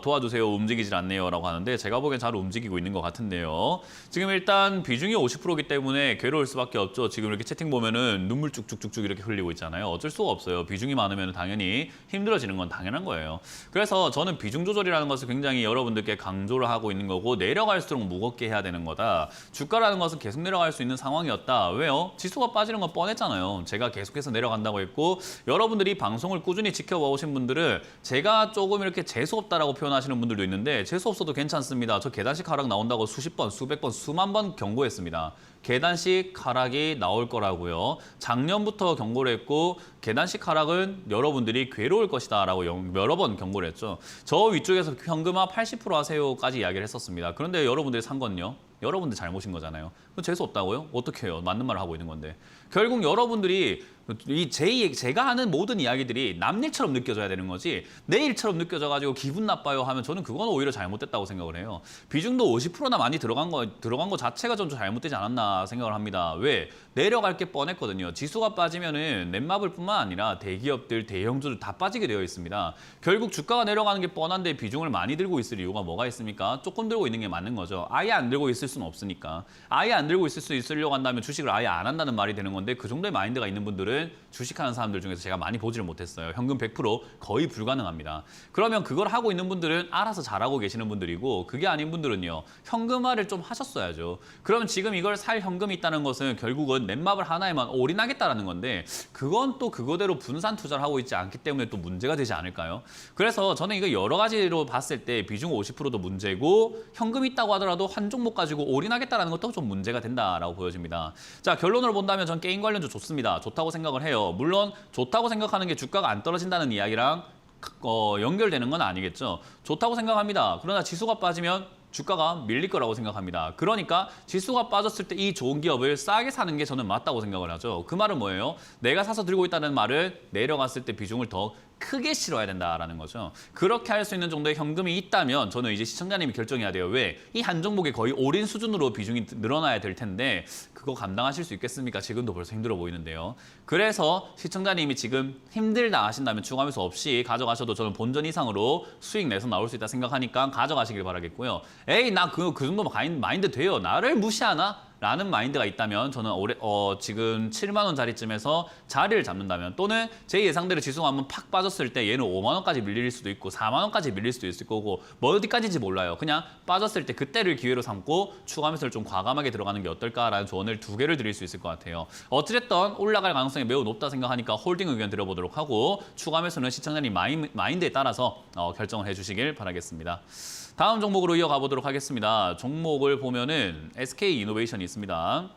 도와주세요. 움직이질 않네요. 라고 하는데 제가 보기엔 잘 움직이고 있는 것 같은데요. 지금 일단 비중이 50%이기 때문에 괴로울 수밖에 없죠. 지금 이렇게 채팅 보면은 눈물 쭉쭉쭉쭉 이렇게 흘리고 있잖아요. 어쩔 수가 없어요. 비중이 많으면 당연히 힘들어지는 건 당연한 거예요. 그래서 저는 비중 조절이라는 것을 굉장히 여러분들께 강조를 하고 있는 거고 내려갈수록 무겁게 해야 되는 거다. 주가라는 것은 계속 내려갈 수 있는 상황이었다. 왜요? 지수가 빠지는 건 뻔했잖아요. 제가 계속해서 내려간다고 했고 여러분들이 방송을 꾸준히 지켜봐 오신 분들은 제가 조금 이렇게 재수없다라고 표현하시는 분들도 있는데 재수없어도 괜찮습니다. 저 계단식 하락 나온다고 수십 번, 수백 번, 수만 번 경고했습니다. 계단식 하락이 나올 거라고요. 작년부터 경고를 했고 계단식 하락은 여러분들이 괴로울 것이다라고 여러 번 경고를 했죠. 저 위쪽에서 현금화 80% 하세요까지 이야기를 했었습니다. 그런데 여러분들이 산 건요. 여러분들 잘못인 거잖아요. 그럼 재수 없다고요? 어떻게 해요? 맞는 말을 하고 있는 건데. 결국 여러분들이 제가 하는 모든 이야기들이 남 일처럼 느껴져야 되는 거지 내 일처럼 느껴져가지고 기분 나빠요 하면 저는 그건 오히려 잘못됐다고 생각을 해요. 비중도 50%나 많이 들어간 거 자체가 좀 잘못되지 않았나 생각을 합니다. 왜? 내려갈 게 뻔했거든요. 지수가 빠지면은 넷마블뿐만 아니라 대기업들, 대형주들 다 빠지게 되어 있습니다. 결국 주가가 내려가는 게 뻔한데 비중을 많이 들고 있을 이유가 뭐가 있습니까? 조금 들고 있는 게 맞는 거죠. 아예 안 들고 있을 수는 없으니까. 아예 안 들고 있으려고 한다면 주식을 아예 안 한다는 말이 되는 건데 그 정도의 마인드가 있는 분들은 주식하는 사람들 중에서 제가 많이 보지를 못했어요. 현금 100% 거의 불가능합니다. 그러면 그걸 하고 있는 분들은 알아서 잘하고 계시는 분들이고 그게 아닌 분들은요. 현금화를 좀 하셨어야죠. 그러면 지금 이걸 살 현금이 있다는 것은 결국은 넷마블 하나에만 올인하겠다라는 건데 그건 또 그거대로 분산 투자를 하고 있지 않기 때문에 또 문제가 되지 않을까요? 그래서 저는 이거 여러 가지로 봤을 때 비중 50%도 문제고 현금이 있다고 하더라도 한 종목 가지고 올인하겠다라는 것도 좀 문제가 된다라고 보여집니다. 자, 결론을 본다면 전 게임 관련주 좋습니다. 좋다고 생각을 해요. 물론 좋다고 생각하는 게 주가가 안 떨어진다는 이야기랑 연결되는 건 아니겠죠. 좋다고 생각합니다. 그러나 지수가 빠지면 주가가 밀릴 거라고 생각합니다. 그러니까 지수가 빠졌을 때 이 좋은 기업을 싸게 사는 게 저는 맞다고 생각을 하죠. 그 말은 뭐예요? 내가 사서 들고 있다는 말은 내려갔을 때 비중을 더 크게 실어야 된다라는 거죠. 그렇게 할 수 있는 정도의 현금이 있다면 저는 이제 시청자님이 결정해야 돼요. 왜? 이 한 종목이 거의 올인 수준으로 비중이 늘어나야 될 텐데 그거 감당하실 수 있겠습니까? 지금도 벌써 힘들어 보이는데요. 그래서 시청자님이 지금 힘들다 하신다면 추가매수 없이 가져가셔도 저는 본전 이상으로 수익 내서 나올 수 있다 생각하니까 가져가시길 바라겠고요. 에이 나 그 정도 마인드 돼요. 나를 무시하나? 라는 마인드가 있다면 저는 지금 7만 원짜리쯤에서 자리를 잡는다면 또는 제 예상대로 지수가 한번 팍 빠졌을 때 얘는 5만 원까지 밀릴 수도 있고 4만 원까지 밀릴 수도 있을 거고 뭐 어디까지인지 몰라요. 그냥 빠졌을 때 그때를 기회로 삼고 추가 매수를 좀 과감하게 들어가는 게 어떨까라는 조언을 2개를 드릴 수 있을 것 같아요. 어찌됐든 올라갈 가능성이 매우 높다 생각하니까 홀딩 의견 드려보도록 하고 추가 매수는 시청자님 마인드에 따라서 결정을 해주시길 바라겠습니다. 다음 종목으로 이어가 보도록 하겠습니다. 종목을 보면은 SK 이노베이션이 있습니다.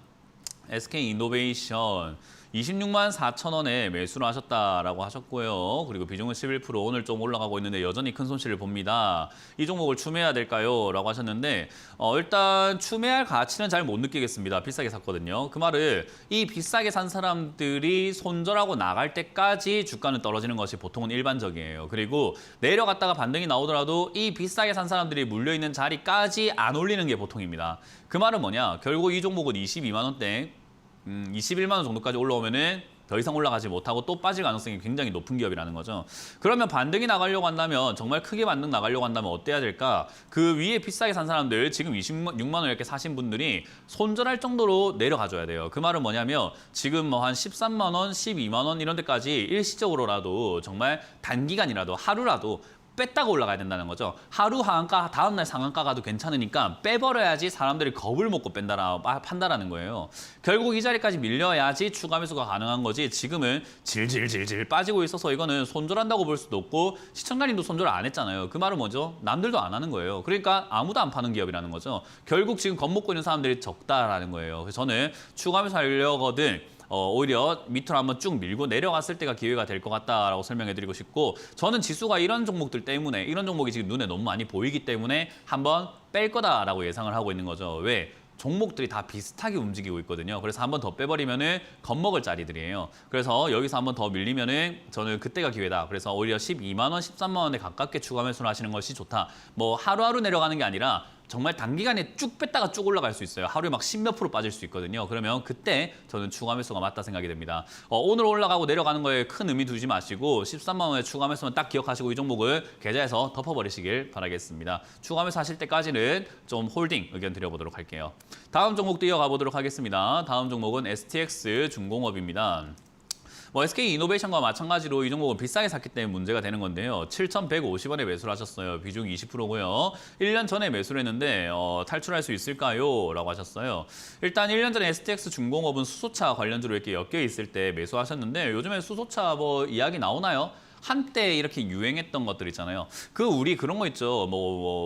SK 이노베이션 26만 4천 원에 매수를 하셨다라고 하셨고요. 그리고 비중은 11% 오늘 좀 올라가고 있는데 여전히 큰 손실을 봅니다. 이 종목을 추매해야 될까요? 라고 하셨는데 일단 추매할 가치는 잘 못 느끼겠습니다. 비싸게 샀거든요. 그 말은 이 비싸게 산 사람들이 손절하고 나갈 때까지 주가는 떨어지는 것이 보통은 일반적이에요. 그리고 내려갔다가 반등이 나오더라도 이 비싸게 산 사람들이 물려있는 자리까지 안 올리는 게 보통입니다. 그 말은 뭐냐? 결국 이 종목은 22만 원대 21만 원 정도까지 올라오면은 더 이상 올라가지 못하고 또 빠질 가능성이 굉장히 높은 기업이라는 거죠. 그러면 반등이 나가려고 한다면 정말 크게 반등 나가려고 한다면 어때야 될까? 그 위에 비싸게 산 사람들 지금 26만 원 이렇게 사신 분들이 손절할 정도로 내려가줘야 돼요. 그 말은 뭐냐면 지금 뭐 한 13만 원, 12만 원 이런 데까지 일시적으로라도 정말 단기간이라도 하루라도 뺐다가 올라가야 된다는 거죠. 하루 하한가, 다음날 상한가 가도 괜찮으니까 빼버려야지 사람들이 겁을 먹고 판다라는 거예요. 결국 이 자리까지 밀려야지 추가 매수가 가능한 거지 지금은 질질질질 빠지고 있어서 이거는 손절한다고 볼 수도 없고 시청자님도 손절 안 했잖아요. 그 말은 뭐죠? 남들도 안 하는 거예요. 그러니까 아무도 안 파는 기업이라는 거죠. 결국 지금 겁먹고 있는 사람들이 적다라는 거예요. 그래서 저는 추가 매수 하려거든 오히려 밑으로 한번 쭉 밀고 내려갔을 때가 기회가 될 것 같다라고 설명해드리고 싶고 저는 지수가 이런 종목들 때문에 이런 종목이 지금 눈에 너무 많이 보이기 때문에 한번 뺄 거다라고 예상을 하고 있는 거죠. 왜? 종목들이 다 비슷하게 움직이고 있거든요. 그래서 한번 더 빼버리면은 겁먹을 자리들이에요. 그래서 여기서 한번 더 밀리면은 저는 그때가 기회다. 그래서 오히려 12만 원, 13만 원에 가깝게 추가 매수를 하시는 것이 좋다. 뭐 하루하루 내려가는 게 아니라 정말 단기간에 쭉 뺐다가 쭉 올라갈 수 있어요. 하루에 막 10몇 프로 빠질 수 있거든요. 그러면 그때 저는 추가 매수가 맞다 생각이 됩니다. 오늘 올라가고 내려가는 거에 큰 의미 두지 마시고 13만 원의 추가 매수만 딱 기억하시고 이 종목을 계좌에서 덮어버리시길 바라겠습니다. 추가 매수 하실 때까지는 좀 홀딩 의견 드려보도록 할게요. 다음 종목도 이어가 보도록 하겠습니다. 다음 종목은 STX 중공업입니다. 뭐 SK 이노베이션과 마찬가지로 이 종목은 비싸게 샀기 때문에 문제가 되는 건데요. 7,150원에 매수를 하셨어요. 비중 20%고요. 1년 전에 매수를 했는데 탈출할 수 있을까요? 라고 하셨어요. 일단 1년 전에 STX 중공업은 수소차 관련주로 이렇게 엮여 있을 때 매수하셨는데 요즘에 수소차 뭐 이야기 나오나요? 한때 이렇게 유행했던 것들 있잖아요. 우리 그런 거 있죠.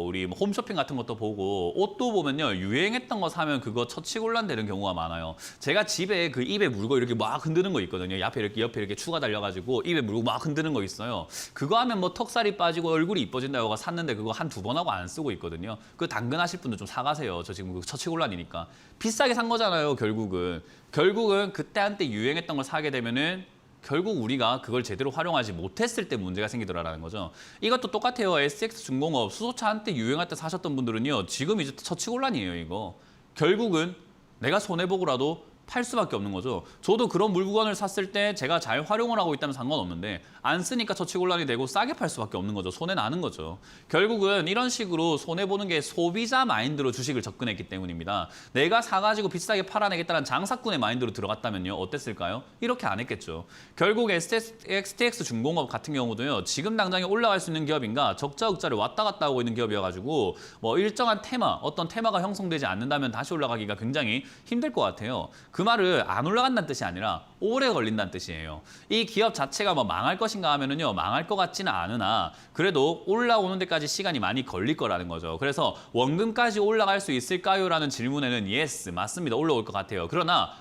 우리 홈쇼핑 같은 것도 보고 옷도 보면요. 유행했던 거 사면 그거 처치곤란 되는 경우가 많아요. 제가 집에 그 입에 물고 이렇게 막 흔드는 거 있거든요. 옆에 이렇게 추가 달려가지고 입에 물고 막 흔드는 거 있어요. 그거 하면 뭐 턱살이 빠지고 얼굴이 이뻐진다고 샀는데 그거 한 2번 하고 안 쓰고 있거든요. 그 당근하실 분들 좀 사가세요. 저 지금 그 처치곤란이니까. 비싸게 산 거잖아요. 결국은 그때 한때 유행했던 걸 사게 되면은 결국 우리가 그걸 제대로 활용하지 못했을 때 문제가 생기더라라는 거죠. 이것도 똑같아요. SX 중공업 수소차 한때 유행할 때 사셨던 분들은요. 지금 이제 처치곤란이에요. 이거. 결국은 내가 손해보고라도 팔 수밖에 없는 거죠. 저도 그런 물건을 샀을 때 제가 잘 활용을 하고 있다면 상관없는데 안 쓰니까 처치곤란이 되고 싸게 팔 수밖에 없는 거죠. 손해 나는 거죠. 결국은 이런 식으로 손해보는 게 소비자 마인드로 주식을 접근했기 때문입니다. 내가 사가지고 비싸게 팔아내겠다는 장사꾼의 마인드로 들어갔다면요. 어땠을까요? 이렇게 안 했겠죠. 결국 STX 중공업 같은 경우도요. 지금 당장에 올라갈 수 있는 기업인가 적자 흑자를 왔다 갔다 하고 있는 기업이어가지고 뭐 일정한 어떤 테마가 형성되지 않는다면 다시 올라가기가 굉장히 힘들 것 같아요. 그 말은 안 올라간다는 뜻이 아니라 오래 걸린다는 뜻이에요. 이 기업 자체가 뭐 망할 것인가 하면은요, 망할 것 같지는 않으나 그래도 올라오는 데까지 시간이 많이 걸릴 거라는 거죠. 그래서 원금까지 올라갈 수 있을까요? 라는 질문에는 yes, 맞습니다. 올라올 것 같아요. 그러나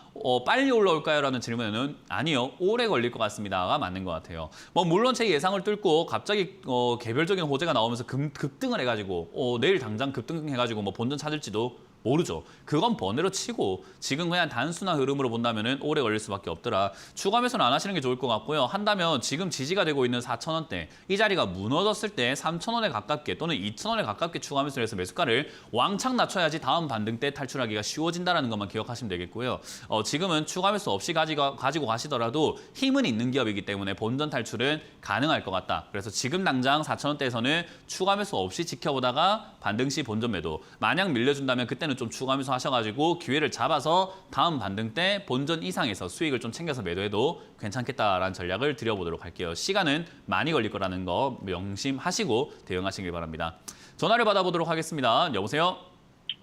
빨리 올라올까요? 라는 질문에는 아니요, 오래 걸릴 것 같습니다가 맞는 것 같아요. 뭐 물론 제 예상을 뚫고 갑자기 개별적인 호재가 나오면서 급등을 해가지고 내일 당장 급등해가지고 뭐 본전 찾을지도 모르죠. 그건 번외로 치고 지금 그냥 단순한 흐름으로 본다면은 오래 걸릴 수밖에 없더라. 추가 매수는 안 하시는 게 좋을 것 같고요. 한다면 지금 지지가 되고 있는 4,000원대 이 자리가 무너졌을 때 3,000원에 가깝게 또는 2,000원에 가깝게 추가 매수를 해서 매수가를 왕창 낮춰야지 다음 반등 때 탈출하기가 쉬워진다는 것만 기억하시면 되겠고요. 지금은 추가 매수 없이 가지고 가시더라도 힘은 있는 기업이기 때문에 본전 탈출은 가능할 것 같다. 그래서 지금 당장 4,000원대에서는 추가 매수 없이 지켜보다가 반등 시 본전 매도. 만약 밀려준다면 그때는 좀 추가 매수 하셔가지고 기회를 잡아서 다음 반등 때 본전 이상에서 수익을 좀 챙겨서 매도해도 괜찮겠다라는 전략을 드려보도록 할게요. 시간은 많이 걸릴 거라는 거 명심하시고 대응하시길 바랍니다. 전화를 받아보도록 하겠습니다. 여보세요?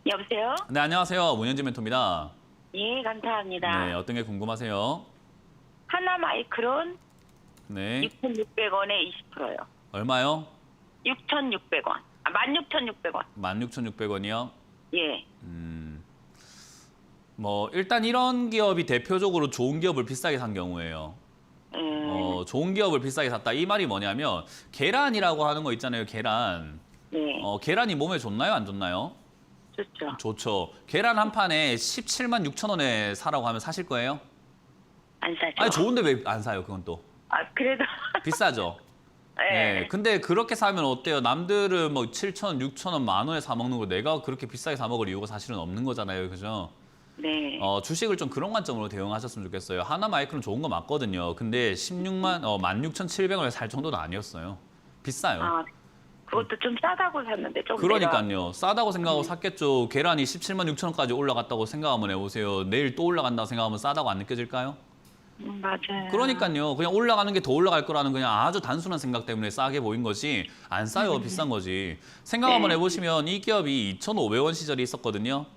여보세요? 네, 안녕하세요. 문현진 멘토입니다. 예, 감사합니다. 네, 어떤 게 궁금하세요? 하나 마이크론 네, 6,600원에 20%요. 얼마요? 6,600원. 16,600원. 16,600원이요? 예. 뭐 일단 이런 기업이 대표적으로 좋은 기업을 비싸게 산 경우예요. 좋은 기업을 비싸게 샀다. 이 말이 뭐냐면 계란이라고 하는 거 있잖아요. 계란. 네. 계란이 몸에 좋나요? 안 좋나요? 좋죠. 좋죠. 계란 한 판에 17만 6천 원에 사라고 하면 사실 거예요? 안 사죠. 아니 좋은데 왜 안 사요? 그건 또. 그래도. 비싸죠. 네. 근데 그렇게 사면 어때요? 남들은 뭐 7천, 6천 원, 만 원에 사 먹는 거 내가 그렇게 비싸게 사 먹을 이유가 사실은 없는 거잖아요. 그죠? 네. 주식을 좀 그런 관점으로 대응하셨으면 좋겠어요. 하나 마이크는 좋은 거 맞거든요. 근데 16,700원에 살 정도는 아니었어요. 비싸요. 그것도 좀 싸다고 샀는데 좀. 그러니까요. 싸다고 생각하고 샀겠죠. 계란이 17만 6천 원까지 올라갔다고 생각 한번 해보세요. 내일 또 올라간다고 생각하면 싸다고 안 느껴질까요? 맞아요. 그러니까요. 그냥 올라가는 게 더 올라갈 거라는 그냥 아주 단순한 생각 때문에 싸게 보인 거지 안 싸요. 비싼 거지. 생각 한번 해보시면 이 기업이 2,500원 시절이 있었거든요.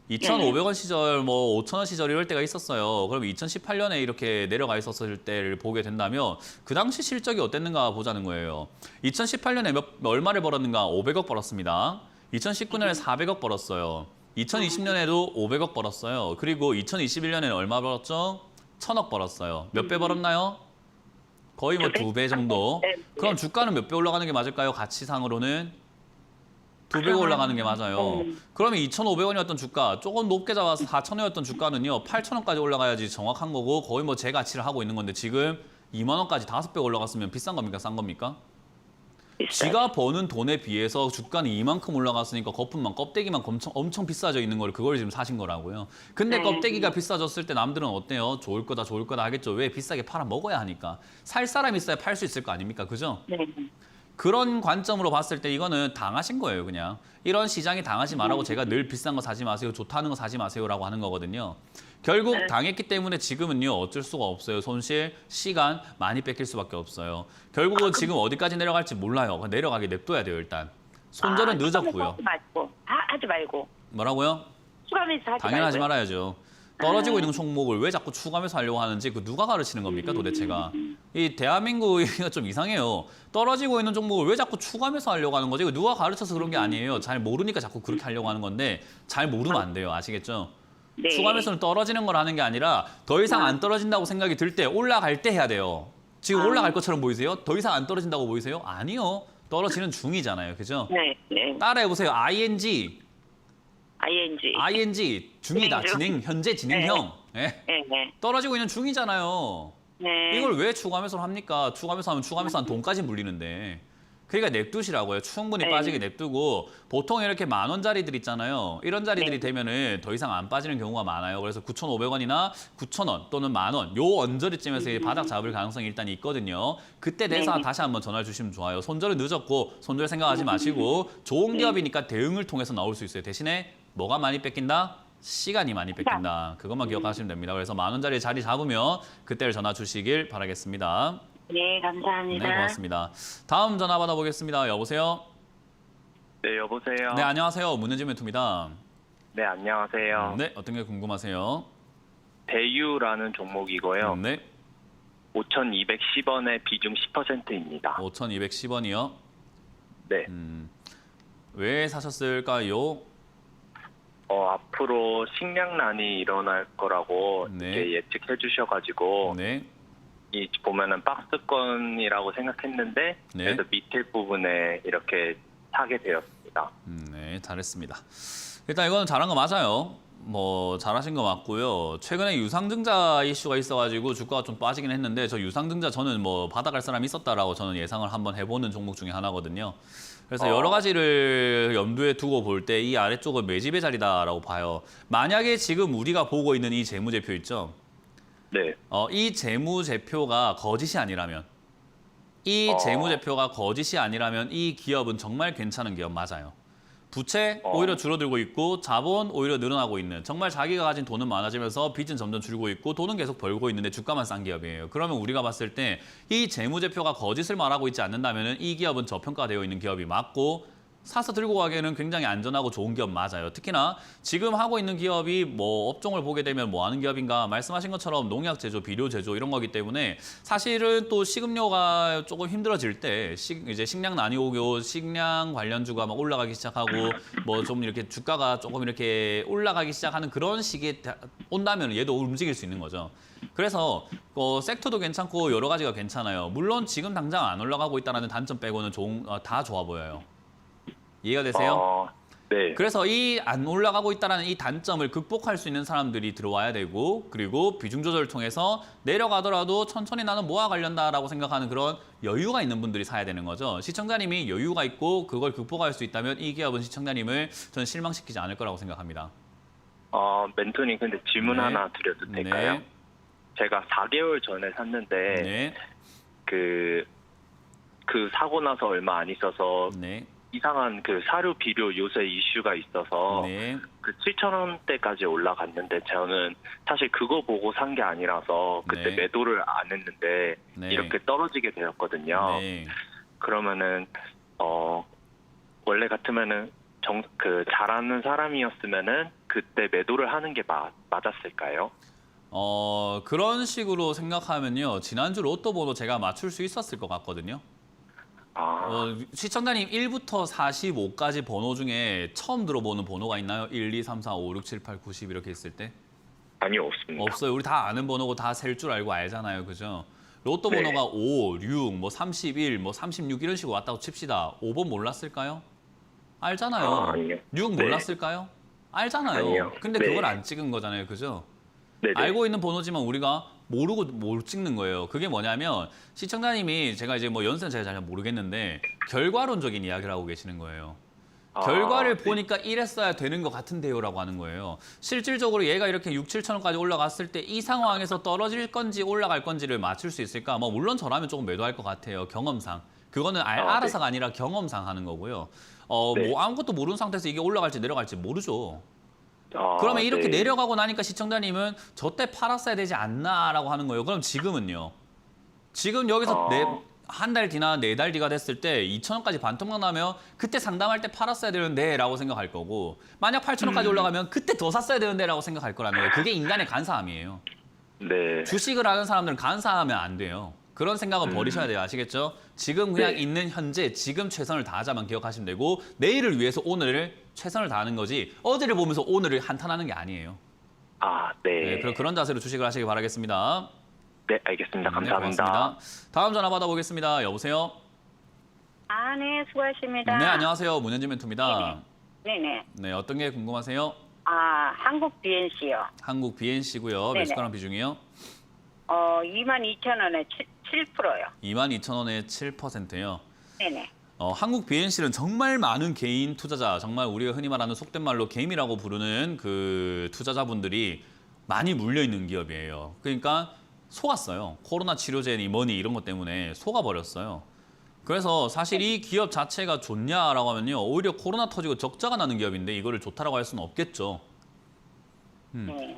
2,500원 시절, 뭐 5,000원 시절 이럴 때가 있었어요. 그럼 2018년에 이렇게 내려가 있었을 때를 보게 된다면 그 당시 실적이 어땠는가 보자는 거예요. 2018년에 얼마를 벌었는가? 500억 벌었습니다. 2019년에 400억 벌었어요. 2020년에도 500억 벌었어요. 그리고 2021년에는 얼마 벌었죠? 1,000억 벌었어요. 몇 배 벌었나요? 거의 뭐 2배 정도. 그럼 주가는 몇 배 올라가는 게 맞을까요? 가치상으로는 2배가 올라가는 게 맞아요. 그러면 2,500원이었던 주가, 조금 높게 잡아서 4,000원이었던 주가는요. 8,000원까지 올라가야지 정확한 거고 거의 뭐 제 가치를 하고 있는 건데 지금 2만 원까지 5배 올라갔으면 비싼 겁니까? 싼 겁니까? 지가 버는 돈에 비해서 주가는 이만큼 올라갔으니까 거품만 껍데기만 엄청 비싸져 있는 걸 그걸 지금 사신 거라고요. 근데 껍데기가 비싸졌을 때 남들은 어때요? 좋을 거다 좋을 거다 하겠죠. 왜? 비싸게 팔아 먹어야 하니까. 살 사람 있어야 팔 수 있을 거 아닙니까? 그죠? 네. 그런 관점으로 봤을 때 이거는 당하신 거예요, 그냥. 이런 시장이 당하지 말라고 제가 늘 비싼 거 사지 마세요, 좋다는 거 사지 마세요라고 하는 거거든요. 결국 당했기 때문에 지금은요, 어쩔 수가 없어요. 손실, 시간 많이 뺏길 수밖에 없어요. 결국은 지금 어디까지 내려갈지 몰라요. 내려가게 냅둬야 돼요, 일단. 손절은 늦었고요. 하지 말고. 뭐라고요? 추가매수 하지 당연하지 말고요. 말아야죠. 떨어지고 있는 종목을 왜 자꾸 추가매수 하려고 하는지 그 누가 가르치는 겁니까 도대체가. 이 대한민국이 좀 이상해요. 떨어지고 있는 종목을 왜 자꾸 추가매수 하려고 하는 거지? 이거 누가 가르쳐서 그런 게 아니에요. 잘 모르니까 자꾸 그렇게 하려고 하는 건데 잘 모르면 안 돼요. 아시겠죠? 네. 추가매수는 떨어지는 걸 하는 게 아니라 더 이상 안 떨어진다고 생각이 들 때 올라갈 때 해야 돼요. 지금 올라갈 것처럼 보이세요? 더 이상 안 떨어진다고 보이세요? 아니요. 떨어지는 중이잖아요. 그죠? 네. 네. 따라해보세요. ING. ING. ING 중이다. 진행 중. 진행 현재 진행형. 예. 네. 네. 떨어지고 있는 중이잖아요. 네. 이걸 왜 추가매수를 합니까? 추가매수 하면 추가매수한 돈까지 물리는데. 그러니까 냅두시라고요. 충분히 네. 빠지게 냅두고 보통 이렇게 10,000원짜리들 있잖아요. 이런 자리들이 되면은 더 이상 안 빠지는 경우가 많아요. 그래서 9,500원이나 9,000원 또는 10,000원 요 언저리쯤에서 바닥 잡을 가능성이 일단 있거든요. 그때 돼서 다시 한번 전화 주시면 좋아요. 손절은 늦었고 손절 생각하지 마시고 좋은 기업이니까 대응을 통해서 나올 수 있어요. 대신에 뭐가 많이 뺏긴다? 시간이 많이 뺏긴다. 그것만 기억하시면 됩니다. 그래서 10,000원짜리 자리 잡으면 그때를 전화 주시길 바라겠습니다. 네, 감사합니다. 네, 고맙습니다. 다음 전화 받아보겠습니다. 여보세요? 네, 여보세요. 네, 안녕하세요. 문은지멘토입니다. 네, 안녕하세요. 네, 어떤 게 궁금하세요? 대유라는 종목이고요. 네, 5,210원에 비중 10%입니다. 5,210원이요. 네. 왜 사셨을까요? 앞으로 식량난이 일어날 거라고 네. 이렇게 예측해 주셔가지고 네, 이 보면은 박스권이라고 생각했는데 네. 그래서 밑에 부분에 이렇게 사게 되었습니다. 네, 잘했습니다. 일단 이거는 잘한 거 맞아요. 뭐 잘하신 거 맞고요. 최근에 유상증자 이슈가 있어가지고 주가가 좀 빠지긴 했는데 저 유상증자 저는 뭐 받아갈 사람이 있었다라고 저는 예상을 한번 해보는 종목 중에 하나거든요. 그래서 여러 가지를 염두에 두고 볼 때 이 아래쪽은 매집의 자리다라고 봐요. 만약에 지금 우리가 보고 있는 이 재무제표 있죠? 네. 이 재무제표가 거짓이 아니라면 이 기업은 정말 괜찮은 기업 맞아요. 부채 오히려 줄어들고 있고 자본 오히려 늘어나고 있는 정말 자기가 가진 돈은 많아지면서 빚은 점점 줄고 있고 돈은 계속 벌고 있는데 주가만 싼 기업이에요. 그러면 우리가 봤을 때 이 재무제표가 거짓을 말하고 있지 않는다면 이 기업은 저평가되어 있는 기업이 맞고 사서 들고 가기에는 굉장히 안전하고 좋은 기업 맞아요. 특히나 지금 하고 있는 기업이 뭐 업종을 보게 되면 뭐 하는 기업인가 말씀하신 것처럼 농약 제조, 비료 제조 이런 거기 때문에 사실은 또 식음료가 조금 힘들어질 때 이제 식량난이 오고 식량 관련주가 막 올라가기 시작하고 뭐 좀 이렇게 주가가 조금 이렇게 올라가기 시작하는 그런 시기에 온다면 얘도 움직일 수 있는 거죠. 그래서 섹터도 괜찮고 여러 가지가 괜찮아요. 물론 지금 당장 안 올라가고 있다는 단점 빼고는 다 좋아 보여요. 이해가 되세요? 네. 그래서 이 안 올라가고 있다는 이 단점을 극복할 수 있는 사람들이 들어와야 되고 그리고 비중 조절을 통해서 내려가더라도 천천히 나는 모아 가려다라고 생각하는 그런 여유가 있는 분들이 사야 되는 거죠. 시청자님이 여유가 있고 그걸 극복할 수 있다면 이 기업은 시청자님을 저는 실망시키지 않을 거라고 생각합니다. 멘토님 근데 질문 네. 하나 드려도 될까요? 네. 제가 4개월 전에 샀는데 네. 그 사고 나서 얼마 안 있어서 네. 이상한 그 사료 비료 요새 이슈가 있어서 네. 그 7,000원대까지 올라갔는데 저는 사실 그거 보고 산 게 아니라서 그때 네. 매도를 안 했는데 네. 이렇게 떨어지게 되었거든요. 네. 그러면은 원래 같으면은 잘하는 사람이었으면은 그때 매도를 하는 게 맞았을까요? 그런 식으로 생각하면요. 지난주 로또 번호 제가 맞출 수 있었을 것 같거든요. 시청자님 1부터 45까지 번호 중에 처음 들어보는 번호가 있나요? 1, 2, 3, 4, 5, 6, 7, 8, 90 이렇게 있을 때? 아니요, 없습니다. 없어요. 우리 다 아는 번호고 다 셀 줄 알고 알잖아요. 그죠? 로또 네. 번호가 5, 6, 뭐 31, 뭐 36 이런 식으로 왔다고 칩시다. 5번 몰랐을까요? 알잖아요. 아니요. 6 네. 몰랐을까요? 알잖아요. 아니요. 근데 네. 그걸 안 찍은 거잖아요. 그죠? 네네. 알고 있는 번호지만 우리가 모르고 못 찍는 거예요. 그게 뭐냐면 시청자님이 제가 이제 뭐 연세는 제가 잘 모르겠는데 결과론적인 이야기를 하고 계시는 거예요. 결과를 네. 보니까 이랬어야 되는 것 같은데요라고 하는 거예요. 실질적으로 얘가 이렇게 6, 7천원까지 올라갔을 때 이 상황에서 떨어질 건지 올라갈 건지를 맞출 수 있을까? 뭐 물론 저라면 조금 매도할 것 같아요. 경험상. 그거는 네. 알아서가 아니라 경험상 하는 거고요. 네. 뭐 아무것도 모르는 상태에서 이게 올라갈지 내려갈지 모르죠. 아, 그러면 이렇게 네. 내려가고 나니까 시청자님은 저때 팔았어야 되지 않나라고 하는 거예요. 그럼 지금은요? 지금 여기서 한 달 뒤나 4달 뒤가 됐을 때 2,000원까지 반토막 나면 그때 상담할 때 팔았어야 되는데 라고 생각할 거고 만약 8,000원까지 올라가면 그때 더 샀어야 되는데 라고 생각할 거라는 거예요. 그게 인간의 간사함이에요. 네. 주식을 하는 사람들은 간사하면 안 돼요. 그런 생각은 버리셔야 돼요. 아시겠죠? 지금 그냥 네. 있는 현재 지금 최선을 다하자만 기억하시면 되고 내일을 위해서 오늘을 최선을 다하는 거지 어제를 보면서 오늘을 한탄하는 게 아니에요. 아, 네. 네, 그런 자세로 주식을 하시기 바라겠습니다. 네, 알겠습니다. 네, 감사합니다. 고맙습니다. 다음 전화 받아보겠습니다. 여보세요? 아, 네, 수고하십니다. 네, 안녕하세요. 문현진 멘토입니다. 네네. 네, 어떤 게 궁금하세요? 아, 한국 BNC요. 한국 BNC고요. 네네. 매수가랑 비중이요? 22,000원에 7%요. 22,000원에 7%요. 네네. 한국 BNC는 정말 많은 개인 투자자, 정말 우리가 흔히 말하는 속된 말로 개미라고 부르는 그 투자자분들이 많이 물려있는 기업이에요. 그러니까 속았어요. 코로나 치료제니 뭐니 이런 것 때문에 속아버렸어요. 그래서 사실 이 기업 자체가 좋냐라고 하면요. 오히려 코로나 터지고 적자가 나는 기업인데 이거를 좋다라고 할 수는 없겠죠.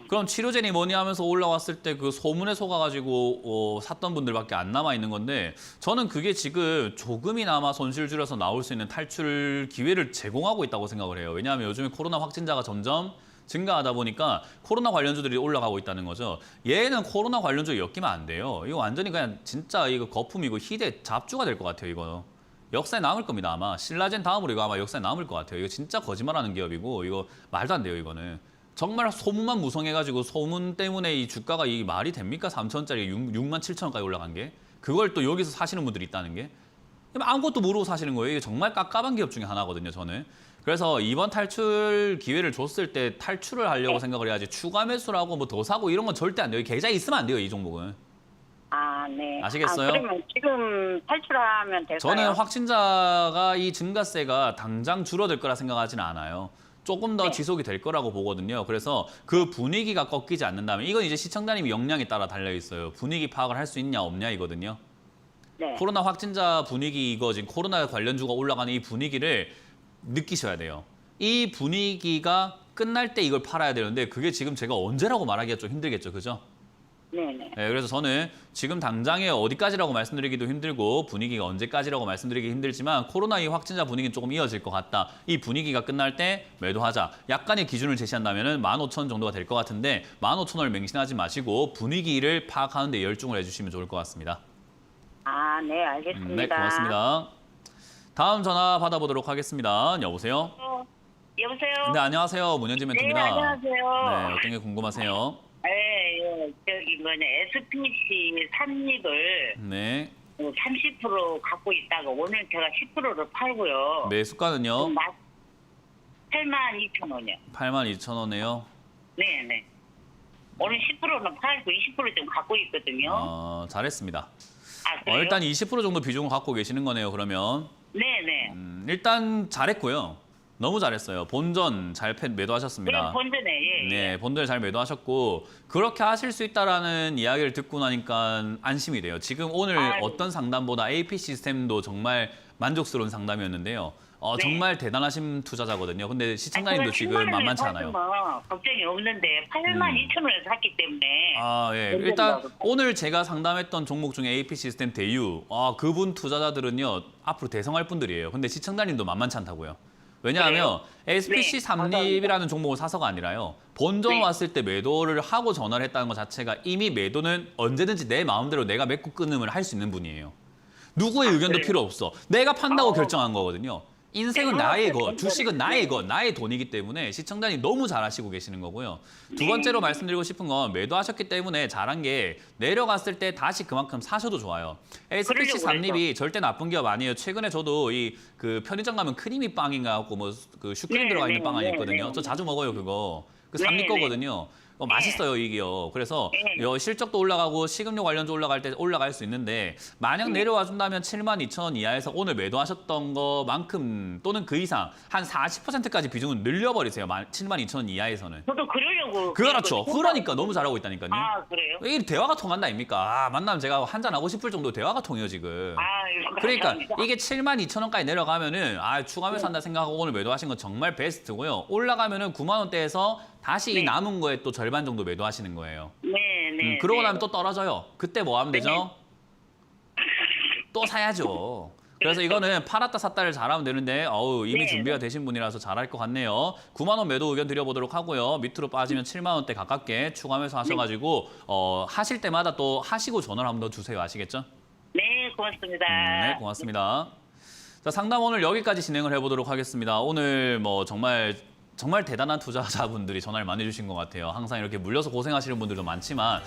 그럼 치료제니 뭐니 하면서 올라왔을 때 그 소문에 속아가지고 샀던 분들밖에 안 남아있는 건데 저는 그게 지금 조금이나마 손실 줄여서 나올 수 있는 탈출 기회를 제공하고 있다고 생각을 해요. 왜냐하면 요즘에 코로나 확진자가 점점 증가하다 보니까 코로나 관련주들이 올라가고 있다는 거죠. 얘는 코로나 관련주에 엮이면 안 돼요. 이거 완전히 그냥 진짜 이거 거품이고 희대 잡주가 될 것 같아요. 이거 역사에 남을 겁니다. 아마 신라젠 다음으로 이거 아마 역사에 남을 것 같아요. 이거 진짜 거짓말하는 기업이고 이거 말도 안 돼요. 이거는 정말 소문만 무성해가지고 소문 때문에 이 주가가 이 말이 됩니까? 3,000원짜리 6만 7천원까지 올라간 게 그걸 또 여기서 사시는 분들이 있다는 게 아무것도 모르고 사시는 거예요. 이게 정말 깝깝한 기업 중에 하나거든요. 저는. 그래서 이번 탈출 기회를 줬을 때 탈출을 하려고 생각을 해야지 추가 매수라고 뭐 더 사고 이런 건 절대 안 돼요. 계좌에 있으면 안 돼요. 이 종목은. 아, 네. 아시겠어요? 아, 그러면 지금 탈출하면 될까요? 저는 확진자가 이 증가세가 당장 줄어들 거라 생각하지는 않아요. 조금 더 네. 지속이 될 거라고 보거든요. 그래서 그 분위기가 꺾이지 않는다면 이건 이제 시청자님 역량에 따라 달려 있어요. 분위기 파악을 할 수 있냐 없냐 이거든요. 네. 코로나 확진자 분위기 이거 지금 코로나 관련주가 올라가는 이 분위기를 느끼셔야 돼요. 이 분위기가 끝날 때 이걸 팔아야 되는데 그게 지금 제가 언제라고 말하기가 좀 힘들겠죠. 그죠? 네네. 네, 그래서 저는 지금 당장에 어디까지라고 말씀드리기도 힘들고 분위기가 언제까지라고 말씀드리기 힘들지만 코로나 이 확진자 분위기는 조금 이어질 것 같다. 이 분위기가 끝날 때 매도하자. 약간의 기준을 제시한다면 15,000원 정도가 될 것 같은데 15,000원을 맹신하지 마시고 분위기를 파악하는 데 열중을 해주시면 좋을 것 같습니다. 아, 네, 알겠습니다. 네, 고맙습니다. 다음 전화 받아보도록 하겠습니다. 여보세요? 여보세요? 네, 안녕하세요. 문현진 네, 멘토입니다. 안녕하세요. 네, 어떤 게 궁금하세요? 네, 저기 SPC 산립을 네, 30% 갖고 있다가 오늘 제가 10%를 팔고요. 매수가는요? 82,000원이요. 82,000원에요. 네네. 오늘 10%는 팔고 20% 좀 갖고 있거든요. 잘했습니다. 아, 그래요? 일단 20% 정도 비중을 갖고 계시는 거네요. 그러면 네네. 일단 잘했고요. 너무 잘했어요. 본전 잘 매도하셨습니다. 네, 본전에, 예. 네, 본전을 잘 매도하셨고 그렇게 하실 수 있다라는 이야기를 듣고 나니까 안심이 돼요. 지금 오늘 어떤 상담보다 AP 시스템도 정말 만족스러운 상담이었는데요. 네. 정말 대단하신 투자자거든요. 근데 시청자님도 지금 만만치 않아요. 걱정이 없는데 82,000원에 샀기 때문에. 아, 예. 일단 오늘 제가 상담했던 종목 중에 AP 시스템 대유, 그분 투자자들은요 앞으로 대성할 분들이에요. 근데 시청자님도 만만치 않다고요. 왜냐하면 SPC 네, 삼립이라는 종목을 사서가 아니라요. 본전 네. 왔을 때 매도를 하고 전화를 했다는 것 자체가 이미 매도는 언제든지 내 마음대로 내가 맺고 끊음을 할 수 있는 분이에요. 누구의 의견도 그래요? 필요 없어. 내가 판다고 결정한 거거든요. 인생은 네, 나의 그렇죠. 것, 주식은 나의 것, 나의 돈이기 때문에 시청자님 너무 잘 아시고 계시는 거고요. 두 번째로 말씀드리고 싶은 건 매도하셨기 때문에 잘한 게 내려갔을 때 다시 그만큼 사셔도 좋아요. SPC 삼립이 절대 나쁜 기업 아니에요. 최근에 저도 이 그 편의점 가면 크리미 빵인가 하고 뭐 그 슈크림 네, 들어가 있는 네, 빵 안에 네, 있거든요. 네. 저 자주 먹어요 그거. 그 네, 삼립 네. 거거든요. 맛있어요, 이게요. 그래서 네. 실적도 올라가고 식음료 관련주 올라갈 때 올라갈 수 있는데 만약 내려와 준다면 72,000원 이하에서 오늘 매도하셨던 것만큼 또는 그 이상 한 40%까지 비중을 늘려버리세요. 72,000원 이하에서는. 저도 그러려고. 그렇죠. 그랬거든요. 그러니까 너무 잘하고 있다니까요. 아, 그래요? 이게 대화가 통한다 아닙니까? 만나면 제가 한잔 하고 싶을 정도 대화가 통해요, 지금. 그러니까 감사합니다. 이게 72,000원까지 내려가면은 추가하면서 한다 생각하고 오늘 매도하신 건 정말 베스트고요. 올라가면은 9만 원대에서 다시 이 남은 거에 또 절반 정도 매도하시는 거예요. 네. 그러고 네. 나면 또 떨어져요. 그때 뭐 하면 되죠? 또 사야죠. 그래서 이거는 팔았다 샀다를 잘하면 되는데 이미 네. 준비가 되신 분이라서 잘할 것 같네요. 9만 원 매도 의견 드려보도록 하고요. 밑으로 빠지면 7만 원대 가깝게 추가하면서 하셔가지고 하실 때마다 또 하시고 전화를 한번 더 주세요. 아시겠죠? 네, 고맙습니다. 네, 고맙습니다. 자, 상담 오늘 여기까지 진행을 해보도록 하겠습니다. 오늘 뭐 정말 대단한 투자자분들이 전화를 많이 주신 것 같아요. 항상 이렇게 물려서 고생하시는 분들도 많지만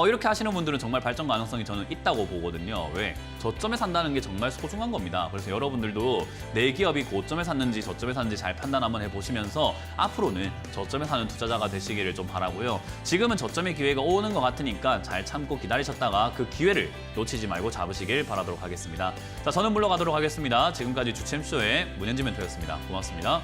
이렇게 하시는 분들은 정말 발전 가능성이 저는 있다고 보거든요. 왜? 저점에 산다는 게 정말 소중한 겁니다. 그래서 여러분들도 내 기업이 고점에 샀는지 저점에 샀는지 잘 판단 한번 해보시면서 앞으로는 저점에 사는 투자자가 되시기를 좀 바라고요. 지금은 저점의 기회가 오는 것 같으니까 잘 참고 기다리셨다가 그 기회를 놓치지 말고 잡으시길 바라도록 하겠습니다. 자, 저는 물러가도록 하겠습니다. 지금까지 주챔쇼의 문현지 멘토였습니다. 고맙습니다.